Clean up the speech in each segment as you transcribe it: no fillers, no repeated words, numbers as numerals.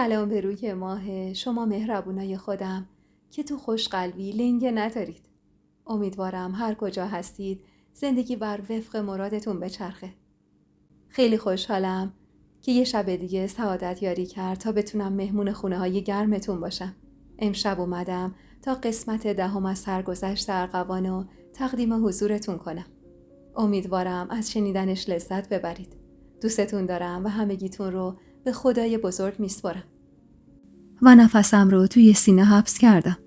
سلام به روی ماه شما مهربونای خودم که تو خوشقلبی لنگه ندارید. امیدوارم هر کجا هستید زندگی بر وفق مرادتون بچرخه. خیلی خوشحالم که یه شب دیگه سعادت یاری کرد تا بتونم مهمون خونه های گرمتون باشم. امشب اومدم تا قسمت 10 از سرگذشت ارغوانو تقدیم حضورتون کنم. امیدوارم از شنیدنش لذت ببرید. دوستتون دارم و همگیتون رو به خدای بزرگ میسپارم. و نفسم رو توی سینه حبس کردم.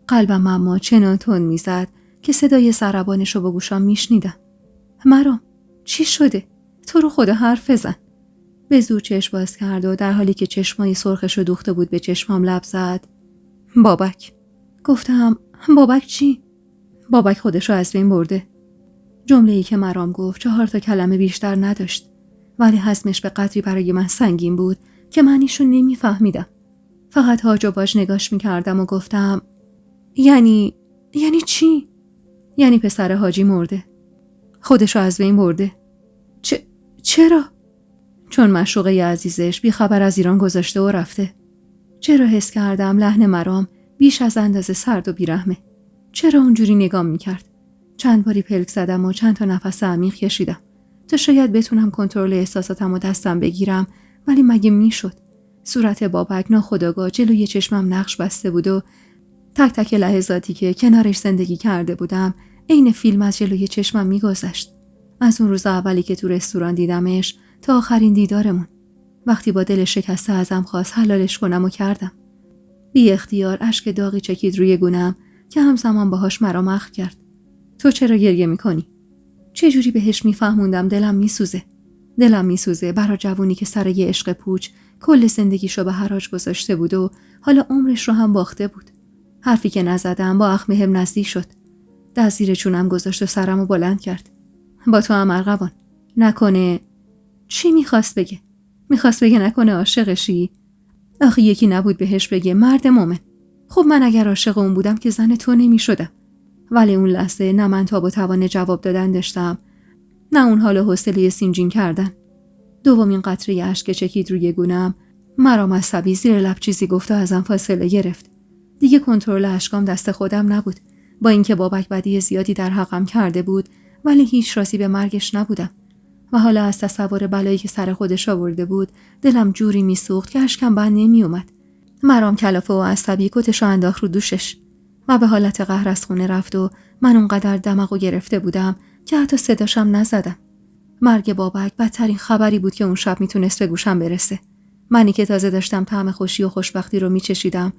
قلبم اما چنان تند میزد که صدای ضربانش رو با گوشام میشنیدم. مرام، چی شده؟ تو رو خدا حرف بزن. به زور چشم باز کرد و در حالی که چشمای سرخش رو دوخته بود به چشمام لب زد. بابک. گفتم بابک چی؟ بابک خودش رو از بین برده. جمله‌ای که مرام گفت 4 کلمه بیشتر نداشت، ولی حزمش به قدری برای من سنگین بود که معنیشو نمیفهمیدم. فقط هاج و واج نگاش میکردم و گفتم یعنی چی؟ یعنی پسر حاجی مرده. خودشو از بین برده. چرا؟ چون معشوقه عزیزش بی خبر از ایران گذاشته و رفته. چرا حس کردم لحن مرام بیش از اندازه سرد و بیرحمه؟ چرا اونجوری نگام میکرد؟ چند باری پلک زدم و چند تا نفس عمیق کشیدم تا شاید بتونم کنترل احساساتم و دستم بگیرم، ولی مگه میشد؟ صورت بابک ناخودآگاه جلوی چشمم نقش بسته بود و تک تک لحظاتی که کنارش زندگی کرده بودم عین فیلم از جلوی چشمم میگذشت. از اون روز اولی که تو رستوران دیدمش تا آخرین دیدارمون، وقتی با دل شکسته ازم خواست حلالش کنم و کردم. بی اختیار اشک داغی چکید روی گونه‌ام که همزمان باهاش مرا اخم کرد. تو چرا گریه میکنی؟ چه جوری بهش میفهموندم دلم میسوزه برای جوونی که سر یه عشق پوچ کل زندگیشو به حراج گذاشته بود و حالا عمرش رو هم باخته بود. حرفی که نزدم با اخمهم نزدیک شد. دست زیر چونم گذاشت و سرمو بلند کرد. با تو هم ارغوان. نکنه چی میخواست بگه؟ میخواست بگه نکنه عاشقشی؟ آخه یکی نبود بهش بگه مرد مومن. خب من اگر عاشق اون بودم که زن تو نمیشدم. ولی اون لحظه نه من تاب و توان جواب دادن داشتم، نه اون حال و حوصله سینجین کردن. دومین قطره اشک چکید روی گونه‌ام. مرام عصبی زیر لب چیزی گفت و ازم فاصله گرفت. دیگه کنترل اشکام دست خودم نبود. با اینکه بابک بدی زیادی در حقم کرده بود، ولی هیچ راضی به مرگش نبودم. و حالا از تصور بلایی که سر خودش آورده بود دلم جوری میسوخت که اشکم بند نمیومد. مرام کلافه و عصبی کتشو انداخت رو دوشش و به حالت قهر از خونه رفت و من اونقدر دماغو گرفته بودم که حتی صداشم نزدم. مرگ بابک بدترین خبری بود که اون شب میتونست به گوشم برسه. منی که تازه داشتم طعم خوشی و خوشبختی رو میچشیدم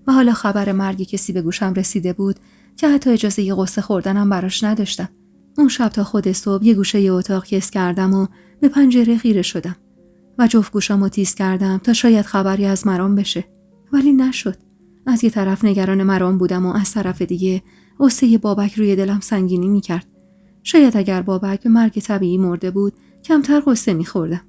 و حالا خبر مرگ کسی به گوشم رسیده بود که حتی اجازه یه قصه خوردنم براش نداشتم. اون شب تا خود صبح یه گوشه ی اتاق کس کردم و به پنجره خیره شدم و جفت گوشامو تیز کردم تا شاید خبری از مرام بشه، ولی نشد. از یه طرف نگران مرام بودم و از طرف دیگه قصه بابک روی دلم سنگینی میکرد. شاید اگر بابک به مرگ طبیعی مرده بود کمتر قصه میخوردم،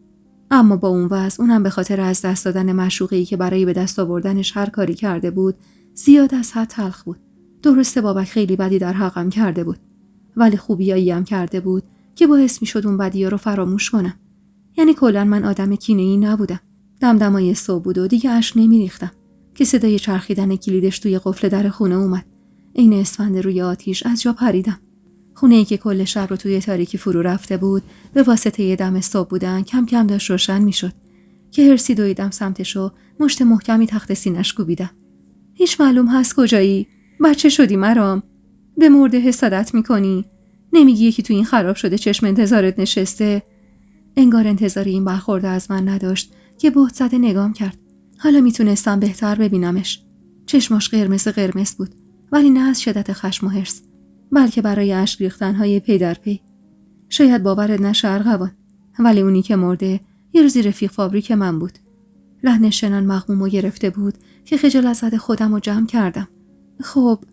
اما با اون وضع، اونم به خاطر از دست دادن معشوقه‌ای که برای به دست آوردنش هر کاری کرده بود، زیاد از حد تلخ بود. درسته بابک خیلی بدی در حقم کرده بود، ولی خوبیایی هم کرده بود که باعث میشد اون بدی‌ها رو فراموش کنم. یعنی کلاً من آدم کینه‌ای نبودم. دمدمای صبح بود و دیگه اشک نمیریختم که صدای چرخیدن کلیدش توی قفل در خونه اومد. عین اسفند روی آتیش از جا پریدم. خونه‌ای که کل شب رو توی تاریکی فرو رفته بود، به واسطه یه دم صبح بودن کم کم داشت روشن میشد که هرسی دویدم سمتش و مشت محکمی تحت سینه‌اش کوبیدم. هیچ معلوم هست کجایی؟ بچه شدی مرام؟ به مرده حسادت میکنی؟ نمیگی یکی تو این خراب شده چشم انتظارت نشسته؟ انگار انتظاری این برخورد از من نداشت که بهت زده نگام کرد. حالا میتونستم بهتر ببینمش. چشماش قرمز بود، ولی نه از شدت خشم و حرص، بلکه برای اشک ریختن‌های پی در پی. شاید باورت نشه ارغوان، ولی اونی که مرده یه روزی رفیق فابریک من بود. لحنش چنان مغموم و گرفته بود که خجالت زده خودم رو جمع کردم. خب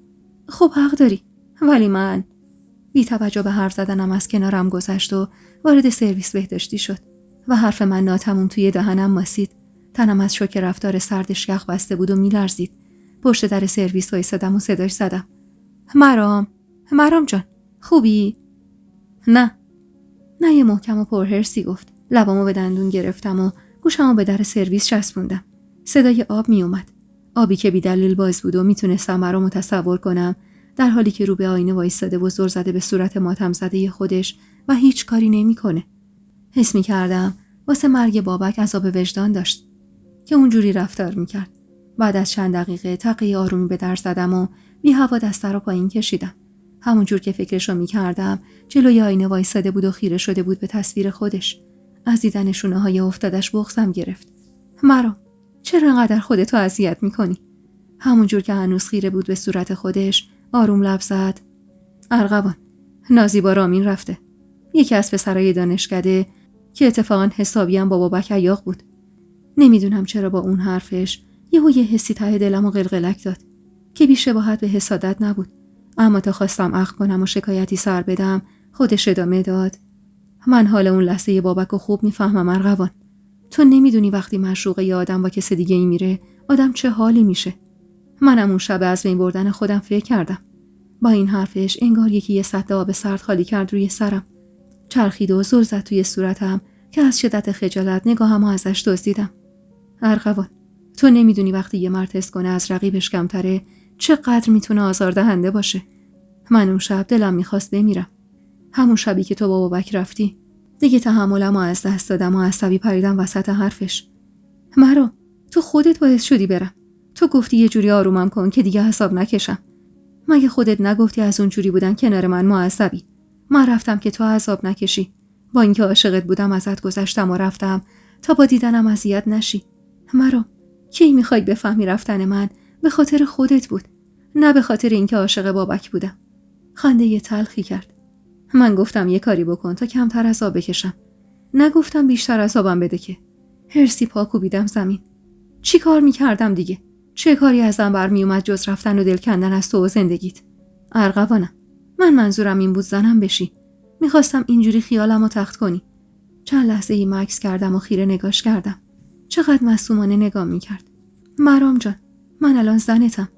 حق داری، ولی من بی توجه به حرف زدنم از کنارم گذشت و وارد سرویس بهداشتی شد و حرف من ناتموم توی دهنم ماسید. تنم از شوک رفتار سردش یخ بسته بود و میلرزید. پشت در سرویس وایسادم و صداش زدم. مرام جان، خوبی؟ نه یه محکم و پرهرسی گفت. لبامو به دندون گرفتم و گوشمو به در سرویس چسبوندم. صدای آب می اومد. آبی که بی دلیل باز بود و میتونستم برامو تصور کنم، در حالی که رو به آینه وایستاده و زل زده به صورت ماتم زده خودش و هیچ کاری نمیکنه. حس میکردم واسه مرگ بابک عذاب وجدان داشت که اونجوری رفتار میکرد. بعد از چند دقیقه تقی آرومی به در زدم و بی هوا دسته رو پایین کشیدم. همونجور که فکرشو میکردم جلوی آینه وایستاده بود و خیره شده بود به تصویر خودش. از دیدن شونه‌های افتادش بغضم گرفت. مرام، چرا انقدر خودتو اذیت میکنی؟ همونجور که هنوز خیره بود به صورت خودش آروم لب زد. ارغوان، نازی با رامین رفته. یکی از پسرای دانشکده که اتفاقا حسابی هم با بابک عیاق بود. نمیدونم چرا با اون حرفش یه حسی ته دلمو قلقلک داد که بی‌شباهت به حسادت نبود، اما تا خواستم عقل کنم و شکایتی سر بدم خودش ادامه داد. من حال اون لحظه بابک رو خوب میفهمم ارغوان. تو نمیدونی وقتی معشوق یه آدم با کس دیگه ای میره آدم چه حالی میشه. منم اون شب از بین بردن خودم فکر کردم. با این حرفش انگار یه سطل آب سرد خالی کرد روی سرم. چرخید و زل زد توی صورتم که از شدت خجالت نگاهمو ازش دزدیدم. ارغوان، تو نمیدونی وقتی یه مرد حس کنه از رقیبش کمتره چقدر میتونه آزاردهنده باشه. من اون شب دلم میخواست بمیرم. همون شبی که تو با بابک رفتی دیگه تحملمو از دست دادم و عصبی پریدم وسط حرفش. مرام، تو خودت باعث شدی برم. تو گفتی یه جوری آرومم کن که دیگه حساب نکشم. مگه خودت نگفتی از اون جوری بودن کنار من معذبی؟ من رفتم که تو عذاب نکشی. با اینکه عاشقت بودم ازت گذشتم و رفتم تا با دیدنم اذیت نشی. مرام، کی میخوای بفهمی رفتن من به خاطر خودت بود، نه به خاطر اینکه عاشق بابک بودم؟ خنده تلخی کرد. من گفتم یه کاری بکن تا کمتر عذاب بکشم. نگفتم بیشتر عذابم بده که. هرسی پا کوبیدم زمین. چی کار میکردم دیگه؟ چه کاری ازم برمی اومد جز رفتن و دل کندن از تو و زندگیت؟ ارغوانم، من منظورم این بود زنم بشی. میخواستم اینجوری خیالمو تخت کنی. چند لحظه ای مکث کردم و خیره نگاش کردم. چقدر معصومانه نگاه میکرد. مرام جان، من الان زنتم،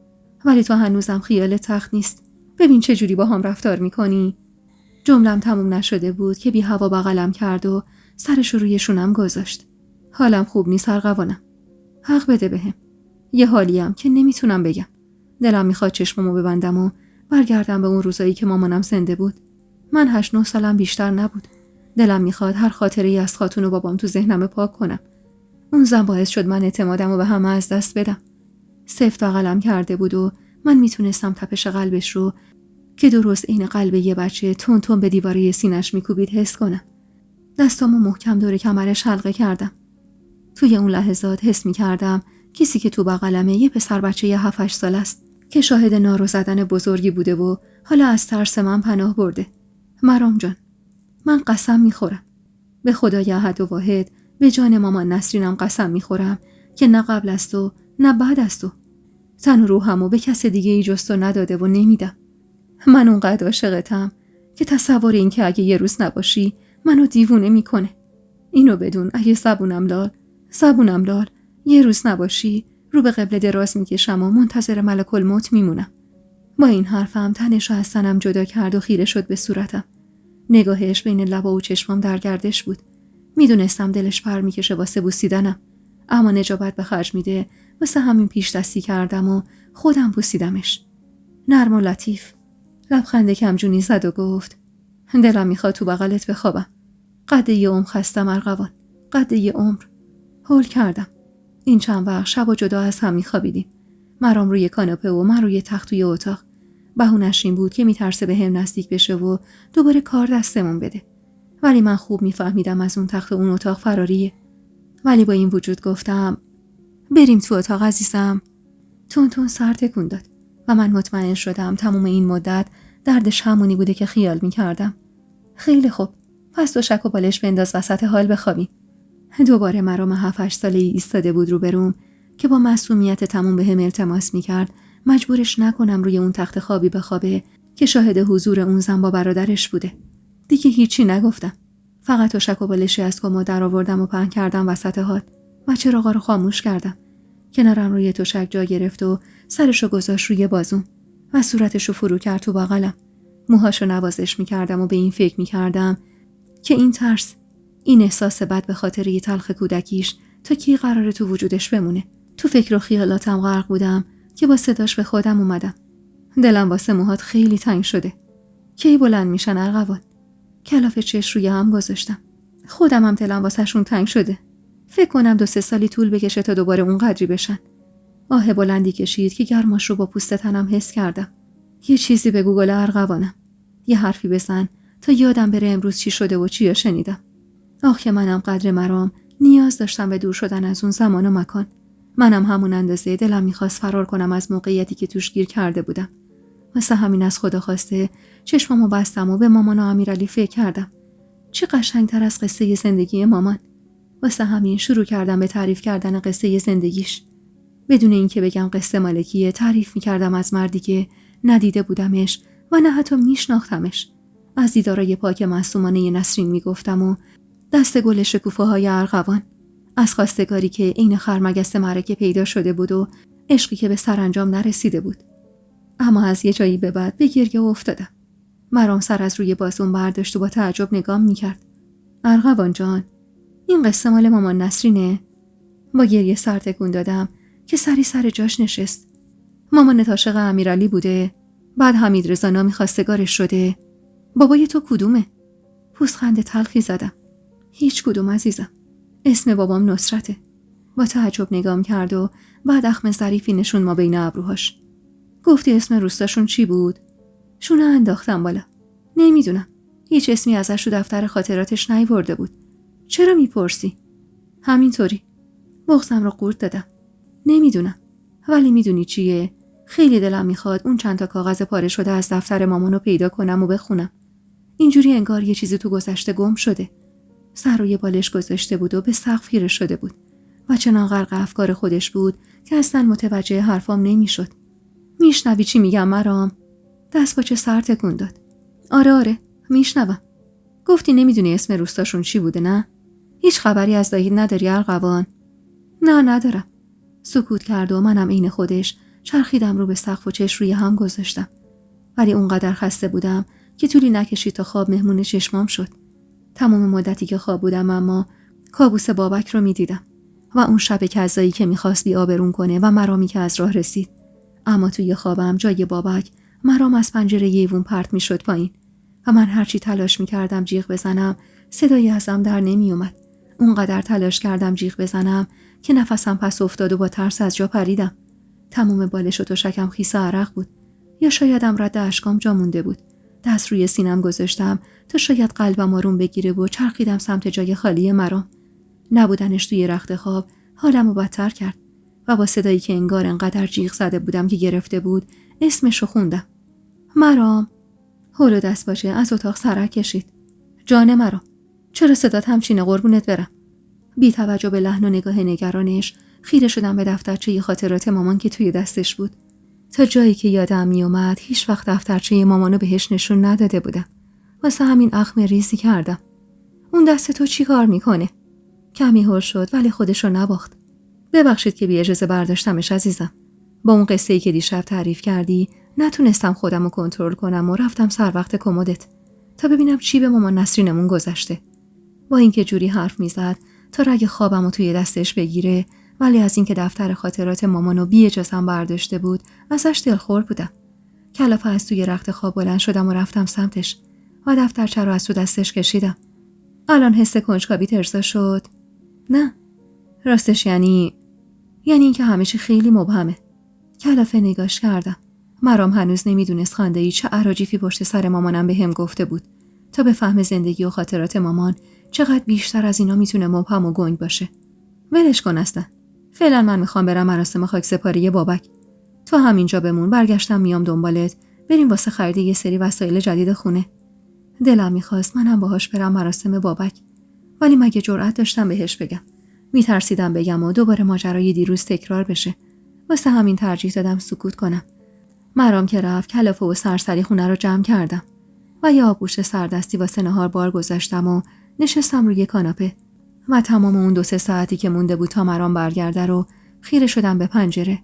ولی تو هنوزم خیالت تخت نیست. ببین چه جوری با هم رفتار میکنی. جملم تموم نشده بود که بی هوا بغلم کرد و سرش روی شونم گذاشت. حالم خوب نیست ارغوانم. حق بده بهم. یه حالیم که نمیتونم بگم. دلم میخواد چشممو ببندم و برگردم به اون روزایی که مامانم زنده بود. من 8-9 سالم بیشتر نبود. دلم میخواد هر خاطره‌ای از خاتون و بابام تو ذهنم پاک کنم. اون زن باعث شد من اعتمادمو به همه از دست بدم. سفت بغلم کرده بود و من میتونستم تپش قلبش رو که درست عین قلب یه بچه تون تون به دیواره سینه‌اش میکوبید حس کنم. دستامو محکم دور کمرش حلقه کردم. توی اون لحظات حس میکردم کسی که تو بغلمه یه پسر بچه 7-8 سال است که شاهد نارو زدن بزرگی بوده و حالا از ترس من پناه برده. مرام جان، من قسم میخورم. به خدای احد و واحد، به جان مامان نسرینم قسم میخورم که نه قبل از تو نه بعد از تو تن و روحمو به کس دیگه ای جز تو نداده و نمیدم. من اونقدر عاشقتم که تصور این که اگه یه روز نباشی منو دیوونه میکنه. اینو بدون اگه زبونم لال یه روز نباشی رو به قبله دراز میکشم و منتظر ملک الموت میمونم. با این حرفم تنشو از تنم جدا کرد و خیره شد به صورتم. نگاهش بین لبا و چشمام در گردش بود. میدونستم دلش پر میکشه واسه بوسیدنم، اما نجابت به خرج میده. واسه همین پیش دستی کردم و خودم بوسیدمش. نرم و لطیف. لبخند کمجونی زد و گفت دلم میخواد تو بغلت بخوابم. قد یه عمر خستم ارغوان، قد یه عمر. هول کردم. این چند وقت شب و جدا از هم میخوابیدیم. مرام روی کاناپه و من روی تخت توی اتاق. بهونش این بود که میترسه به هم نزدیک بشه و دوباره کار دستمون بده. ولی من خوب میفهمیدم از اون تخت و اون اتاق فراریه. ولی با این وجود گفتم بریم تو اتاق عزیزم. تون سر تکون داد و من مطمئن شدم تمام این مدت دردش همونی بوده که خیال میکردم. خیلی خوب، پس تو شک و بالش بنداز وسط حال بخوابیم. دوباره مرام 7-8 ساله ایستاده بود روبروم که با معصومیت تموم به هم التماس میکرد مجبورش نکنم روی اون تخت خوابی بخوابه که شاهد حضور اون زن با برادرش بوده. دیگه هیچی نگفتم. فقط تشک و بالشی از کمد در آوردم و پهن کردم وسط حال و چراغا رو خاموش کردم. کنارم روی تشک جا گرفت و سرشو گذاشت روی بازوم و صورتشو فرو کرد تو بغلم. موهاشو نوازش میکردم و به این فکر میکردم که این ترس، این احساس بد به خاطر یه تلخ کودکیش تا کی قراره تو وجودش بمونه. تو فکر و خیالاتم غرق بودم که با صداش به خودم اومدم. دلم واسه موهات خیلی تنگ شده. کی بلند میشن ارغوان؟ کلاف چش روی هم گذاشتم. خودم هم دلم واسهشون تنگ شده. فکر کنم 2-3 سالی طول بکشه تا دوباره اون قدری بشن. آه بلندی کشید که گرماش رو با پوست تنم حس کردم. یه چیزی به گوگل ارغوانم. یه حرفی بزن تا یادم بره امروز چی شده و چی شنیدم. آخ که منم قدر مرام نیاز داشتم به دور شدن از اون زمان و مکان. منم همون اندازه دلم میخواست فرار کنم از موقعیتی که توش گیر کرده بودم. واسه همین از خدا خواسته چشمامو بستم و به مامان و امیرعلی فکر کردم. چه قشنگتر از قصه زندگی مامان. واسه همین شروع کردم به تعریف کردن قصه زندگیش. بدون اینکه بگم قصه مالکیه تعریف میکردم از مردی که ندیده بودمش و نه حتی میشناختمش. از دیدارای پاک معصومانه نسرین میگفتم و دست گل شکوفه های ارغوان. از خواستگاری که عین خرمگس معرکه پیدا شده بود و عشقی که به سرانجام نرسیده بود. اما از یه جایی به بعد به گریه افتادم. مرام سر از روی بازوم برداشت و با تعجب نگام میکرد. ارغوان جان، این قصه مال مامان نسرینه؟ با گریه سر تکون دادم که سری سر جاش نشست. مامانت عاشق امیرعلی بوده؟ بعد حمیدرضا نامی خواستگارش شده؟ بابای تو کدومه؟ پوزخند تلخی زدم. هیچ کدوم عزیزم. اسم بابام نصرته. با تعجب نگام کرد و بعد اخم ظریفی نشون ما بین ابروهاش. گفتی اسم روستاشون چی بود؟ شونه انداختم بالا. نمیدونم. هیچ اسمی ازش تو دفتر خاطراتش نیورده بود. چرا میپرسی؟ همینطوری. بغضم رو قورت دادم. نمیدونم. ولی میدونی چیه؟ خیلی دلم میخواد اون چند تا کاغذ پاره شده از دفتر مامانو پیدا کنم و بخونم. اینجوری انگار یه چیزی تو گذشته گم شده. سر روی بالش گذاشته بود و به سقف خیره شده بود و چنان غرق افکار خودش بود که اصلا متوجه حرفام نمیشد. میشنوی چی میگم مرام؟ دست با چه سر تکون داد. آره میشنوم. گفتی نمیدونی اسم روستاشون چی بوده نه؟ هیچ خبری از دایی نداری ارغوان؟ نه ندارم. سکوت کرد و منم عین خودش چرخیدم رو به سقف و چش روی هم گذاشتم. ولی اونقدر خسته بودم که طولی نکشید تا خواب مهمون چشمام شد. تمام مدتی که خواب بودم اما کابوس بابک رو میدیدم و اون شب کذایی که میخواست بی‌آبرون کنه و مرامی که از راه رسید. اما توی خوابم جای بابک مرام از پنجره ایوون پرت میشد پایین و من هرچی تلاش میکردم جیغ بزنم صدایی ازم در نمیومد. اونقدر تلاش کردم جیغ بزنم که نفسم پس افتاد و با ترس از جا پریدم. تمام بالش و تشکم خیس عرق بود یا شایدم رد اشکام جا مونده بود. دست روی سینم گذاشتم تا شاید قلبم آروم بگیره و چرخیدم سمت جای خالی مرام. نبودنش توی رخت خواب حالمو بدتر کرد و با صدایی که انگار انقدر جیغ زده بودم که گرفته بود اسمشو خوندم. مرام. هولو دست باشه از اتاق سرک کشید. جان مرام، چرا صدات همچینه قربونت برم؟ بی توجه به لحن و نگاه نگرانش خیره شدم به دفترچه خاطرات مامان که توی دستش بود. تا جایی که یادم می اومد هیچ وقت دفترچه مامانو بهش نشون نداده بودم. واسه همین اخم ریزی کردم. اون دست تو چی کار میکنه؟ کمی هول شد ولی خودشو نباخت. ببخشید که بی اجازه برداشتمش عزیزم. با اون قصه‌ای که دیشب تعریف کردی نتونستم خودمو کنترل کنم و رفتم سر وقت کمدت تا ببینم چی به مامان نسرینمون گذشته. با اینکه جوری حرف میزد تا رگ خوابمو توی دستش بگیره، ولی از اینکه دفتر خاطرات مامانو بی اجازه‌ام برداشته بود ازش دلخور بودم. کلافه از توی رخت خواب بلند شدم و رفتم سمتش و دفترچه رو از تو دستش کشیدم. الان حس کنجکاوی ارضا شد؟ نه. راستش یعنی اینکه همه چی خیلی مبهمه. کلافه نگاش کردم. مرام هنوز نمیدونست خانده‌ای چه اراجیفی پشت سر مامانم بهم گفته بود تا به فهم زندگی و خاطرات مامان چقدر بیشتر از اینا میتونه مبهم و گنگ باشه. ولش کن اصلا. فعلا من میخوام برم مراسم خاکسپاری بابک. تو همینجا بمون، برگشتم میام دنبالت. بریم واسه خرید یه سری وسایل جدید خونه. دلم میخواست منم باهاش برم مراسم بابک، ولی مگه جرأت داشتم بهش بگم؟ میترسیدم بگم و دوباره ماجرای دیروز تکرار بشه. واسه همین ترجیح دادم سکوت کنم. مرام که رفت کلافه و سرسری خونه رو جمع کردم و یه آبگوشت سردستی واسه نهار بار گذاشتم و نشستم روی کاناپه و تمام اون 2-3 ساعتی که مونده بود تا مرام برگرده رو خیره شدم به پنجره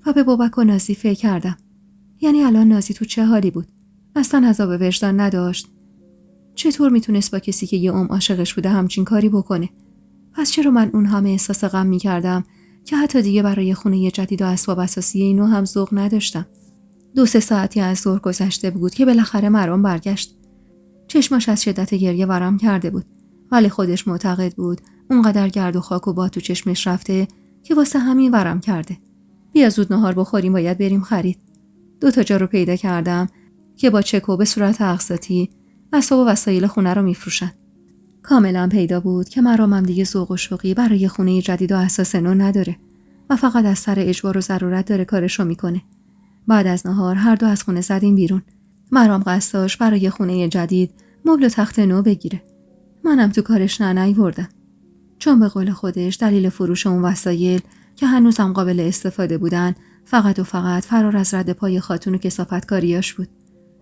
و به بابک و نازی فکر کردم. یعنی الان نازی تو چه حالی بود؟ اصلا عذاب وجدان نداشت. چطور میتونست با کسی که یه عمر عاشقش بوده همچین کاری بکنه؟ پس چرا من اون همه احساس غم میکردم که حتی دیگه برای خونه جدید و اسباب اساسی نو هم ذوق نداشتم. 2-3 ساعتی از ظهر گذشته بود که بالاخره مرام برگشت. چشماش از شدت گریه ورم کرده بود، ولی خودش معتقد بود اونقدر گرد و خاک و باد تو چشمش رفته که واسه همین ورم کرده. بیا زود نهار بخوریم، باید بریم خرید. 2 تا جا رو پیدا کردم که با چک و به صورت اقساطی اسباب و وسایل خونه رو میفروشن. کاملا پیدا بود که مرامم دیگه ذوق و شوقی برای خونه جدید و اساس نو نداره و فقط از سر اجبار و ضرورت داره کارشو میکنه. بعد از نهار هر دو از خونه زدیم بیرون. مرام قصد داشت برای خونه جدید مبل و تخت نو بگیره. منم تو کارش نیوردم. چون به قول خودش دلیل فروش اون وسایل که هنوزم قابل استفاده بودن فقط و فقط فرار از رد پای خاتون و کثافتکاریاش بود.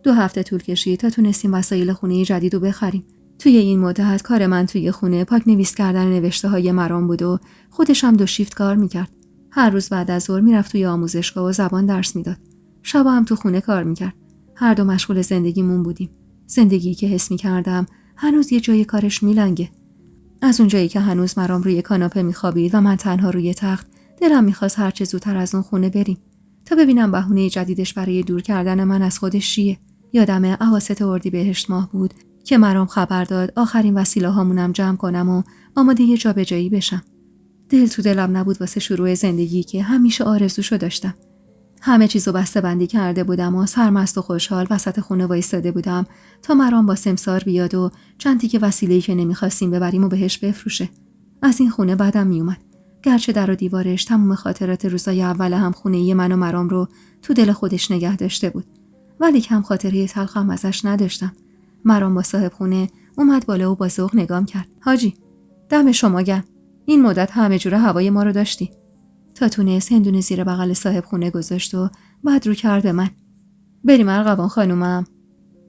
2 هفته طول کشید تا تونستیم وسایل خونه جدید رو بخریم. توی این مدت کار من توی خونه پاک نویس کردن نوشته‌های مرام بود و خودش هم 2 شیفت کار میکرد. هر روز بعد از ظهر میرفت توی آموزشگاه و زبان درس میداد. شبا هم تو خونه کار میکرد. هر دو مشغول زندگیمون بودیم. زندگی که حس میکردم هنوز یه جای کارش میلنگه. از اون جایی که هنوز مرام روی کاناپه میخوابید و من تنها روی تخت، دلم میخواست هر چه زودتر از اون خونه بریم تا ببینم بهونه جدیدش برای دور کردن من از خودش چیه. یادم اواسط اردیبهشت ماه بود که مرام خبر داد آخرین وسیله هامونم جمع کنم و آماده یه جابجایی بشم. دل تو دلم نبود واسه شروع زندگی که همیشه آرزوشو داشتم. همه چیزو بسته بندی کرده بودم و سرمست و خوشحال وسط خونه وایساده بودم تا مرام با سمسار بیاد و چند تیکه وسیله‌ای که نمیخواستیم ببریم و بهش بفروشه. از این خونه بعدم میومد. گرچه در و دیوارش تمام خاطرات روزای اول هم خونه‌ای من و مرام رو تو دل خودش نگه داشته بود، ولی کم خاطره تلخم ازش نداشتم. مرام با صاحب خونه اومد بالا و با ذوق نگام کرد. حاجی، دم شما گرم. این مدت همه جوره هوای ما رو داشتی. تا تونست هندونه زیر بغل صاحب خونه گذاشت و بعد رو کرد به من. بریم ارغوان خانومم.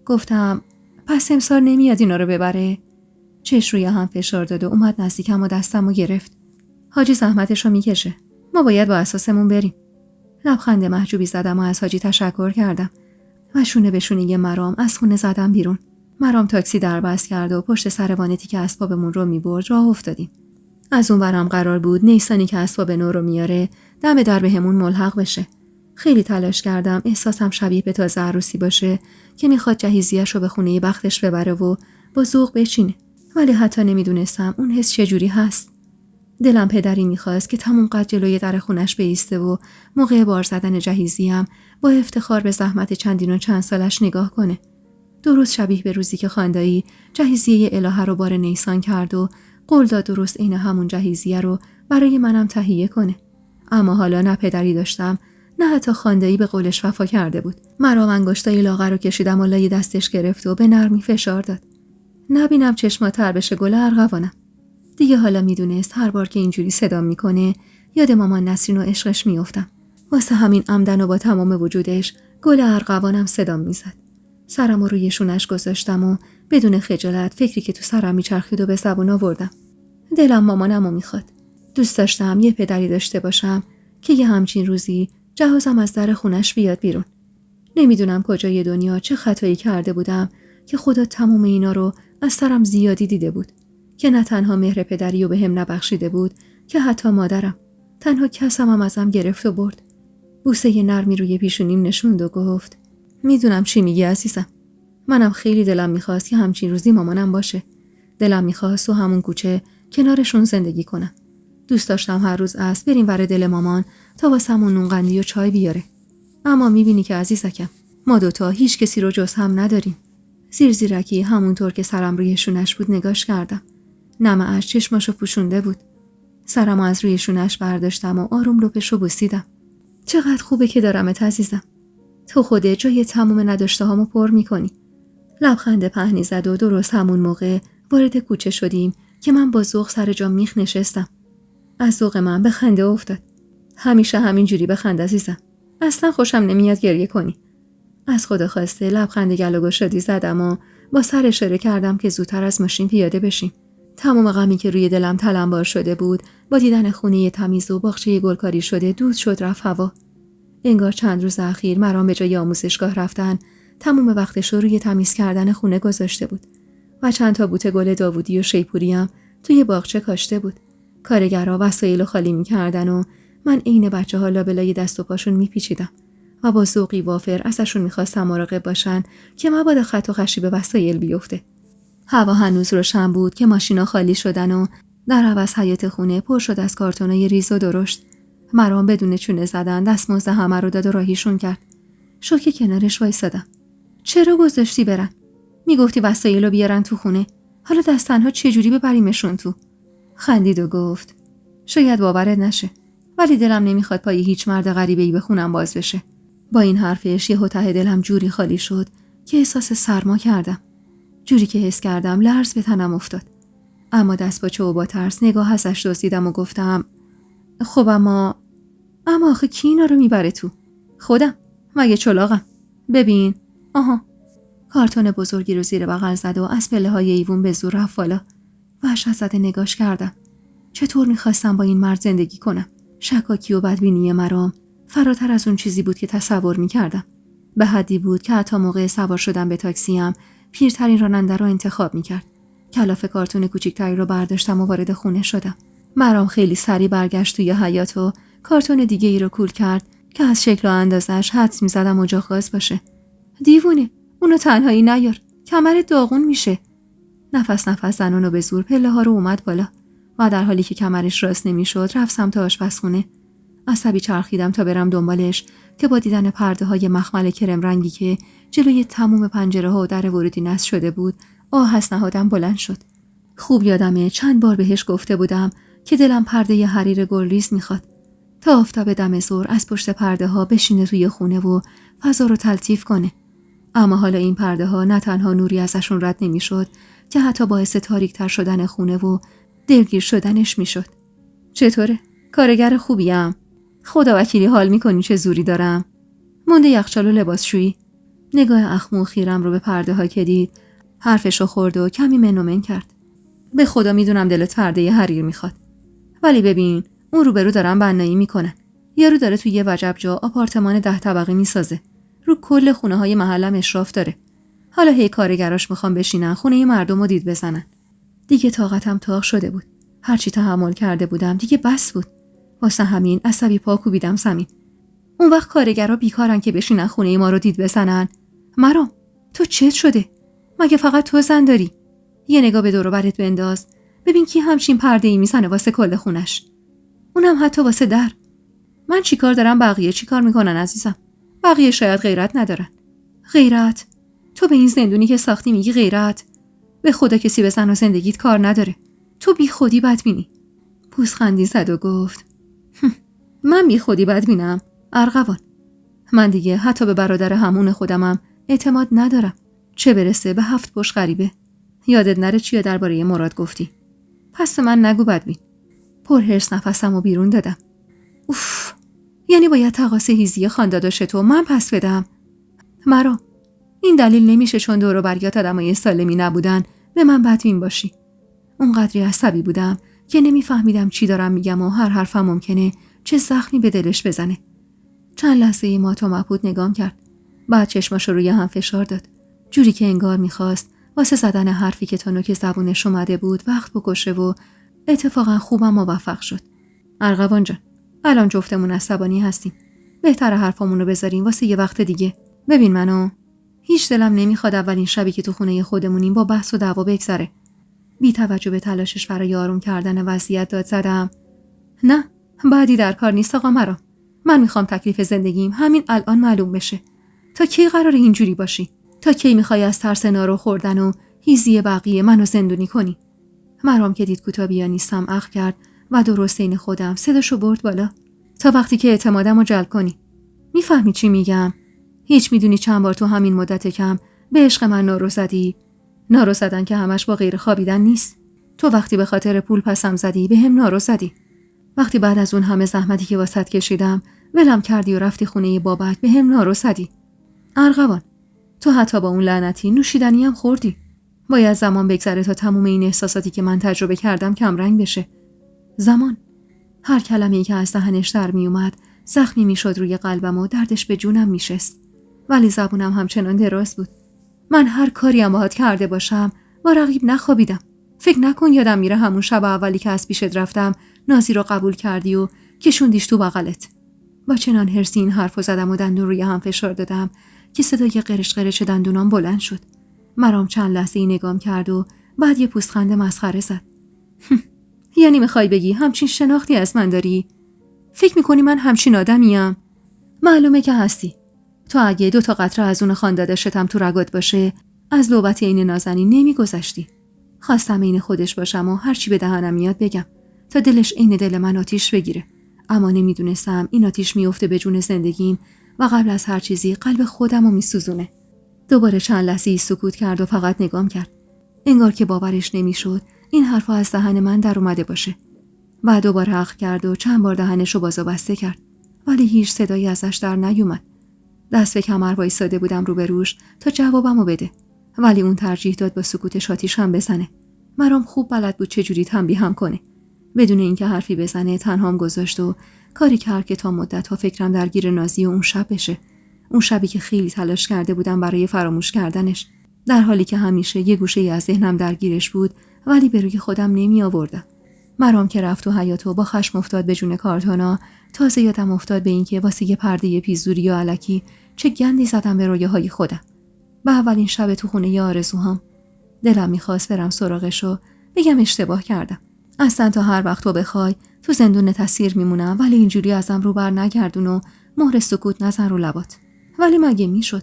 گفتم پس امسال نمیاد اینا رو ببره؟ چش روی هم فشار داد و اومد نزدیکم و دستم رو گرفت. حاجی زحمتش رو میکشه. ما باید با اساسمون بریم. لبخند محجوبی زدم و از حاجی تشکر کردم و شونه به شونه مرام از خونه زدم بیرون. مرام تاکسی دربست کرد و پشت سر وانتی که اسبابمون رو میبرد راه افتادیم. از اون ورم قرار بود نیسانی که اسباب نو رو میاره دم در بهمون ملحق بشه. خیلی تلاش کردم احساسم شبیه به تازه عروسی باشه که میخواد جهیزیه‌اش رو به خونه بختش ببره و با ذوق بچینه، ولی حتی نمیدونستم اون حس چجوری هست. دلم پدری میخواست که تموم قد جلوی در خونش بیسته و موقع بار زدن جهیزیه‌ام با افتخار به زحمت چندین و چند سالش نگاه کنه. درست شبیه به روزی که خاندایی جهیزیه الهه رو بار نیسان کرد و قول داد درست عین همون جهیزیه رو برای منم تهیه کنه. اما حالا نه پدری داشتم نه حتی خاندایی به قولش وفا کرده بود. مرا انگشتای لاغر رو کشیدم و لای دستش گرفت و به نرمی فشار داد. نبینم چشمات تر بشه گل ارغوانم. دیگه حالا میدونست هر بار که اینجوری صدا میکنه یاد مامان نسرین و عشقش میافتم. واسه همین عمدن و با تمام وجودش گل ارغوانم صدا میزد. سرم رو روی شونش گذاشتم و بدون خجالت فکری که تو سرم میچرخید و به زبون آوردم. دلم مامانمو میخواد. دوست داشتم یه پدری داشته باشم که یه همچین روزی جهازم از در خونش بیاد بیرون. نمیدونم کجای دنیا چه خطایی کرده بودم که خدا تمام اینا رو از سرم زیادی دیده بود، که نه تنها مهر پدری رو به هم نبخشیده بود که حتی مادرم. تنها کسم هم ازم گرفت و برد. بوسه نرمی روی پیشونیم نشوند و گفت میدونم چی میگی عزیزم. منم خیلی دلم میخواست که همچین روزی مامانم باشه. دلم میخواست تو همون کوچه کنارشون زندگی کنم. دوست داشتم هر روز عصر بریم ور دل مامان تا واسمون نون قندی و چای بیاره. اما میبینی که عزیزکم ما دوتا هیچ کسی رو جز هم نداریم. زیرکی همونطور که سرم روی شونش بود نگاش کردم. نمعش چشماشو پوشونده بود. سرم از روی شونش برداشتم و آروم لپشو بوسیدم. چقدر خوبه که دارمت عزیزم. تو خودت جای تمام نداشته هامو پر میکنی. لبخند پهنی زد و درست همون موقع وارد کوچه شدیم که من با ذوق سر جام میخ نشستم. از ذوق من به خنده افتاد. همیشه همینجوری بخند عزیزم. اصلا خوشم نمیاد گریه کنی. از خدا خواسته لبخند گل و گشادی زدم و با سر اشاره کردم که زودتر از ماشین پیاده بشیم. تمام غمی که روی دلم تلمبار شده بود با دیدن خونه تمیز و باغچه گلکاری شده دود شد رفت هوا. انگار چند روز اخیر مرام به جای آموزشگاه رفتن تمام وقتش رو روی تمیز کردن خونه گذاشته بود و چند تا بوته گل داوودی و شیپوری هم توی باغچه کاشته بود. کارگرها وسایل رو خالی می‌کردن و من عین بچه‌ها لابلای دست و پاشون میپیچیدم و با ذوقی وافر ازشون میخواستم مراقب باشن که مبادا خط و خشی به وسایل بیفته. هوا هنوز روشن بود که ماشینا خالی شدن و در عوض حیاط خونه پر شد از کارتونای ریز و درشت. مرام بدون چونه زدن دستمزد همه رو داد و راهیشون کرد. شوکه کنارش وایسادم. چرا گذاشتی برن؟ میگفتی وسایل رو بیارن تو خونه. حالا دست تنها چجوری ببریمشون تو؟ خندید و گفت شاید باورت نشه، ولی دلم نمیخواد پای هیچ مرد غریبه‌ای به خونم باز بشه. با این حرفش یهو ته دلم جوری خالی شد که احساس سرما کردم. جوری که حس کردم لرز به تنم افتاد. اما دست باچه و با ترس نگاه ازش دزدیدم و گفتم خب اما آخه کی اینا رو میبره تو؟ خودم، مگه چلاقم؟ ببین. آها. کارتون بزرگی رو زیر بغل زد و از پله‌های ایوون به زور رفت بالا. وحشت زده نگاش کردم. چطور میخواستم با این مرد زندگی کنم؟ شکاکی و بدبینی مرام فراتر از اون چیزی بود که تصور میکردم. به حدی بود که حتی موقع سوار شدن به تاکسیم پیرترین راننده رو انتخاب میکرد. کلاف کارتون کوچیکتری رو برداشتم و وارد خونه شدم. مرام خیلی سریع برگشت توی حیاط و کارتون دیگه ای رو کول کرد که از شکل و اندازش حدس میزدم اجاق گاز باشه. دیوونه، اونو تنهایی نیار، کمرت داغون میشه. نفس زن اونو به زور پله ها رو اومد بالا و در حالی که کمرش راست نمیشد رفت سمت آشپزخونه. عصبی چرخیدم تا برم دنبالش که با دیدن پرده های مخمل کرم رنگی که جلوی تموم پنجره ها و در ورودی نصب شده بود آه از نهادم بلند شد. خوب یادمه چند بار بهش گفته بودم که دلم پرده حریر گلریز میخواد تا آفتاب دم ظهر از پشت پرده ها بشینه توی خونه و فضا رو تلطیف کنه. اما حالا این پرده ها نه تنها نوری ازشون رد نمیشد که حتی باعث تاریک تر شدن خونه و دلگیر شدنش میشد. چطوره؟ کارگر خوبیم؟ خدا وکیلی حال میکنی چه زوری دارم؟ مونده یخچال و لباسشویی؟ نگاه اخمو و خیرم رو به پرده ها که دید حرفشو خورد و کمی منومن کرد. به خدا میدونم دلت پرده حریر میخواد، ولی ببین اون روبرو دارن بنایی میکنن. یارو داره توی یه وجب جا آپارتمان 10 طبقه میسازه. رو کل خونه های محلم اشراف داره. حالا هی کارگراش میخوام بشینن خونه مردم رو دید بزنن. دیگه طاقتم تاق شده بود. هرچی تحمل کرده بودم دیگه بس بود. واسه همین عصبی پا کوبیدم زمین. اون وقت کارگرا بیکارن که بشینن خونه ما رو دید بزنن. مرام تو چت شده؟ مگه فقط تو زن داری؟ یه نگاه به دور و برت بنداز. ببین کی همچین پرده‌ای میزنه واسه کل خونش. اونم حتی واسه در. من چیکار دارم بقیه چیکار میکنن عزیزم؟ بقیه شاید غیرت ندارن. غیرت؟ تو به این زندونی که ساختی میگی غیرت؟ به خدا کسی به زن و زندگیت کار نداره. تو بی خودی بدبینی. پوزخندی زد و گفت من بی خودی بدبینم؟ ارغوان، من دیگه حتی به برادر همون خودمم اعتماد ندارم، چه برسه به 7 پشت غریبه. یادت نره چیه درباره مراد گفتی؟ پس من نگو بدبین. پرهرس نفسم و بیرون دادم. اوف، یعنی باید تقاص هیزی خانداداش تو من پس بدم؟ مرا این دلیل نمیشه چون دور و بریات آدمای سالمی نبودن به من بدبین باشی. اونقدری عصبی بودم که نمیفهمیدم چی دارم میگم و هر حرفم ممکنه چه زخمی به دلش بزنه. چند لحظه مات و مبهوت نگام کرد. بعد چشماشو روی هم فشار داد، جوری که انگار میخواست واسه زدن حرفی که تا نوک زبونش اومده بود وقت بکشه و اتفاقا خوبم موفق شد. ارغوان جان، الان جفتمون عصبانی هستیم. بهتره حرفامونو بذاریم واسه یه وقت دیگه. ببین منو، هیچ دلم نمیخواد اولین شبی که تو خونه خودمونیم با بحث و دعوا بگذره. بی توجه به تلاشش برای آروم کردن وضعیت داد زدم. نه، بعدی در کار نیست آقا مرا. من میخوام تکلیف زندگیم همین الان معلوم بشه. تا کی قراره اینجوری باشی؟ تا کی میخوای از ترس نارو خوردن و هیزی بقیه منو زندونی کنی؟ مرام که دید کوتاه نیستم اخ کرد و درست این خودم صداشو برد بالا. تا وقتی که اعتمادمو جلب کنی. میفهمی چی میگم؟ هیچ میدونی چند بار تو همین مدت کم به عشق من نارو زدی؟ نارو زدن که همش با غیر خوابیدن نیست. تو وقتی به خاطر پول پسم زدی به هم نارو زدی. وقتی بعد از اون همه زحمتی که واسط کشیدم ولم کردی و رفتی خونه بابات به هم نارو زدی. ارغوان، تو حتی با اون لعنتی نوشیدنی هم خوردی. باید زمان بگذره تا تموم این احساساتی که من تجربه کردم کم رنگ بشه. زمان. هر کلمه‌ای که از دهنش در می اومد زخمی میشد روی قلبم و دردش به جونم میشست. ولی زبونم همچنان دراز بود. من هر کاری هم باهات کرده باشم با رقیب نخوابیدم. فکر نکن یادم میره همون شب اولی که از پیشت رفتم نازی رو قبول کردی و کشوندیش تو بغلت. با چنان حرصی این حرفو زدم و دندون روی هم فشار دادم که صدای قرش قرش دندونام بلند شد. مرام چند لحظه نگام کرد و بعد یه پوستخند مسخره زد. یعنی میخوای بگی همچین شناختی از من داری؟ فکر میکنی من همچین آدمیم؟ معلومه که هستی. تو اگه 2 قطره از اون خانداداشتم تو رگات باشه، از لعبت این نازنین نمیگذشتی. خواستم این خودش باشم و هرچی به دهنم میاد بگم تا دلش عین دل من آتیش بگیره، اما نمیدونستم این آتیش میفته به جون زندگیم و قبل از هر چیزی قلب خودمو میسوزونه. دوباره چند لحظه سکوت کرد و فقط نگام کرد. انگار که باورش نمیشد این حرفا از دهن من در اومده باشه. بعد دوباره حق کرد و چند بار دهنشو باز و بسته کرد، ولی هیچ صدایی ازش در نیومد. دست به کمر وایساده بودم روبروش تا جوابمو بده، ولی اون ترجیح داد با سکوتش آتیش هم بزنه. مرام خوب بلد بود چجوری تنبیهم کنه. بدون اینکه حرفی بزنه تنهام گذاشت و کاری کرد که تا مدت‌ها فکرم درگیر نازی و اون شب بشه. اون شبی که خیلی تلاش کرده بودم برای فراموش کردنش، در حالی که همیشه یه گوشه از ذهنم درگیرش بود، ولی به روی خودم نمی آوردم. مرام که رفت تو حیاطو با خشم افتاد به جون کارتونا. تازه یادم افتاد به اینکه واسه یه پرده پیزوری و الکی چه گندی زدم به رویاهای خودم. به اولین شب تو خونه ی آرزوهام دلم میخواست برم سراغشو بگم اشتباه کردم. اصلا تا هر وقت تو بخوای تو زندون تاثیر میمونم، ولی اینجوری ازم رو بر نگردون و مهر سکوت نزن رو لبات. ولی مگه میشد؟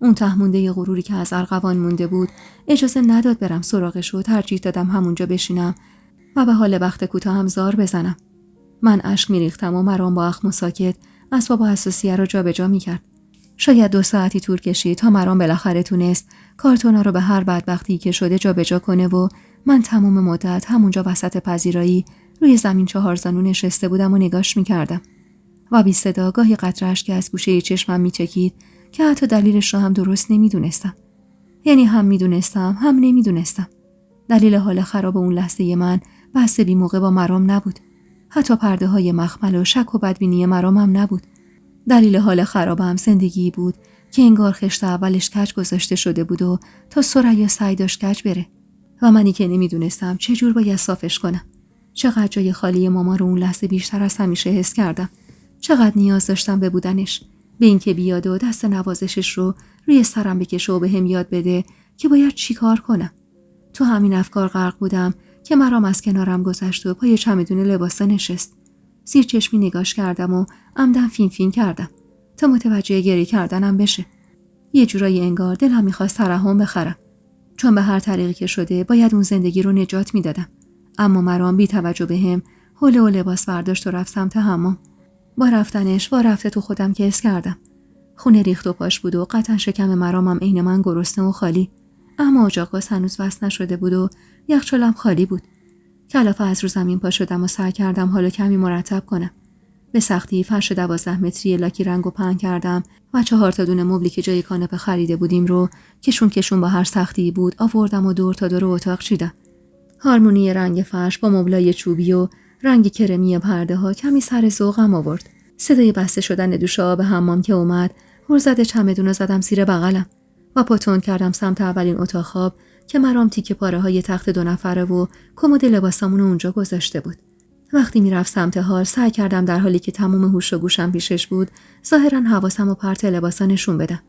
اون تهمونده غروری که از ارغوان مونده بود اجازه نداد برم سراغشو. ترجیح دادم همونجا بشینم و به حال وقت کوتاه هم زار بزنم. من اشک میریختم و مرام با اخم و ساکت اسباب حساسیه رو جابجا میکرد. شاید 2 ساعتی طول کشید تا مرام بالاخره تونست کارتونا رو به هر بدبختی که شده جابجا کنه و من تمام مدت همونجا وسط پذیرایی روی زمین 4 زانو نشسته بودم و نگاش میکردم و بی صدا گاهی قطره اشک از گوشه چشمم میچکید که حتی دلیلش رو هم درست نمیدونستم. یعنی هم میدونستم هم نمیدونستم. دلیل حال خراب اون لحظه من بحث بی موقع با مرام نبود. حتی پرده های مخمل و شک و بدبینی مرام هم نبود. دلیل حال خرابم زندگی بود که انگار خشت اولش کج گذاشته شده بود و تا ثریا سعی داشت کج بره و منی که نمیدونستم چجور باید صافش کنم. چقدر جای خالی ماما رو اون لحظه بیشتر از همیشه حس کردم. چقدر نیاز داشتم به بودنش، به اینکه بیاد و دست نوازشش رو روی سرم بکشه و بهم یاد بده که باید چی کار کنم. تو همین افکار غرق بودم که مرام از کنارم گذشت و پای چمدون لباسا نشست. زیر چشمی نگاش کردم و عمدن فین فین کردم تا متوجه گریه کردنم بشه. یه جورایی انگار دلم میخواست ترحم بخرم، چون به هر طریقی که شده باید اون زندگی رو نجات میدادم. اما مرام بی توجه بهم حوله و لباس برداشت و رفت سمت حمام. با رفتنش و رفته تو خودم که حس کردم خونه ریخت و پاش بود و قطعا شکم مرامم عین من گرسنه و خالی، اما اجاق گاز هنوز وصل نشده بود و یخچالم خالی بود. کلافه از رو زمین پا شدم و سعی کردم حالا کمی مرتب کنم. به سختی فرش 12 متری لاکی رنگو پهن کردم و 4 تا دونه مبلی که جای کاناپه خریده بودیم رو کشون با هر سختی بود آوردم و دور تا دور اتاق چیدم. هارمونی رنگ فرش با مبلای چوبی و رنگ کرمی پرده ها کمی سر ذوقم آورد. صدای بسته شدن دوش آب حمام که اومد، هرزد چمدونو زدم زیر بغلم و پاتون کردم سمت اولین اتاق خواب که مرام تیکه پاره های تخت 2 نفره و کمد لباسامون اونجا گذاشته بود. وقتی میرفت سمت حال سعی کردم در حالی که تمام هوش و گوشم پیشش بود ظاهرا حواسم و پرت لباسا نشون بدم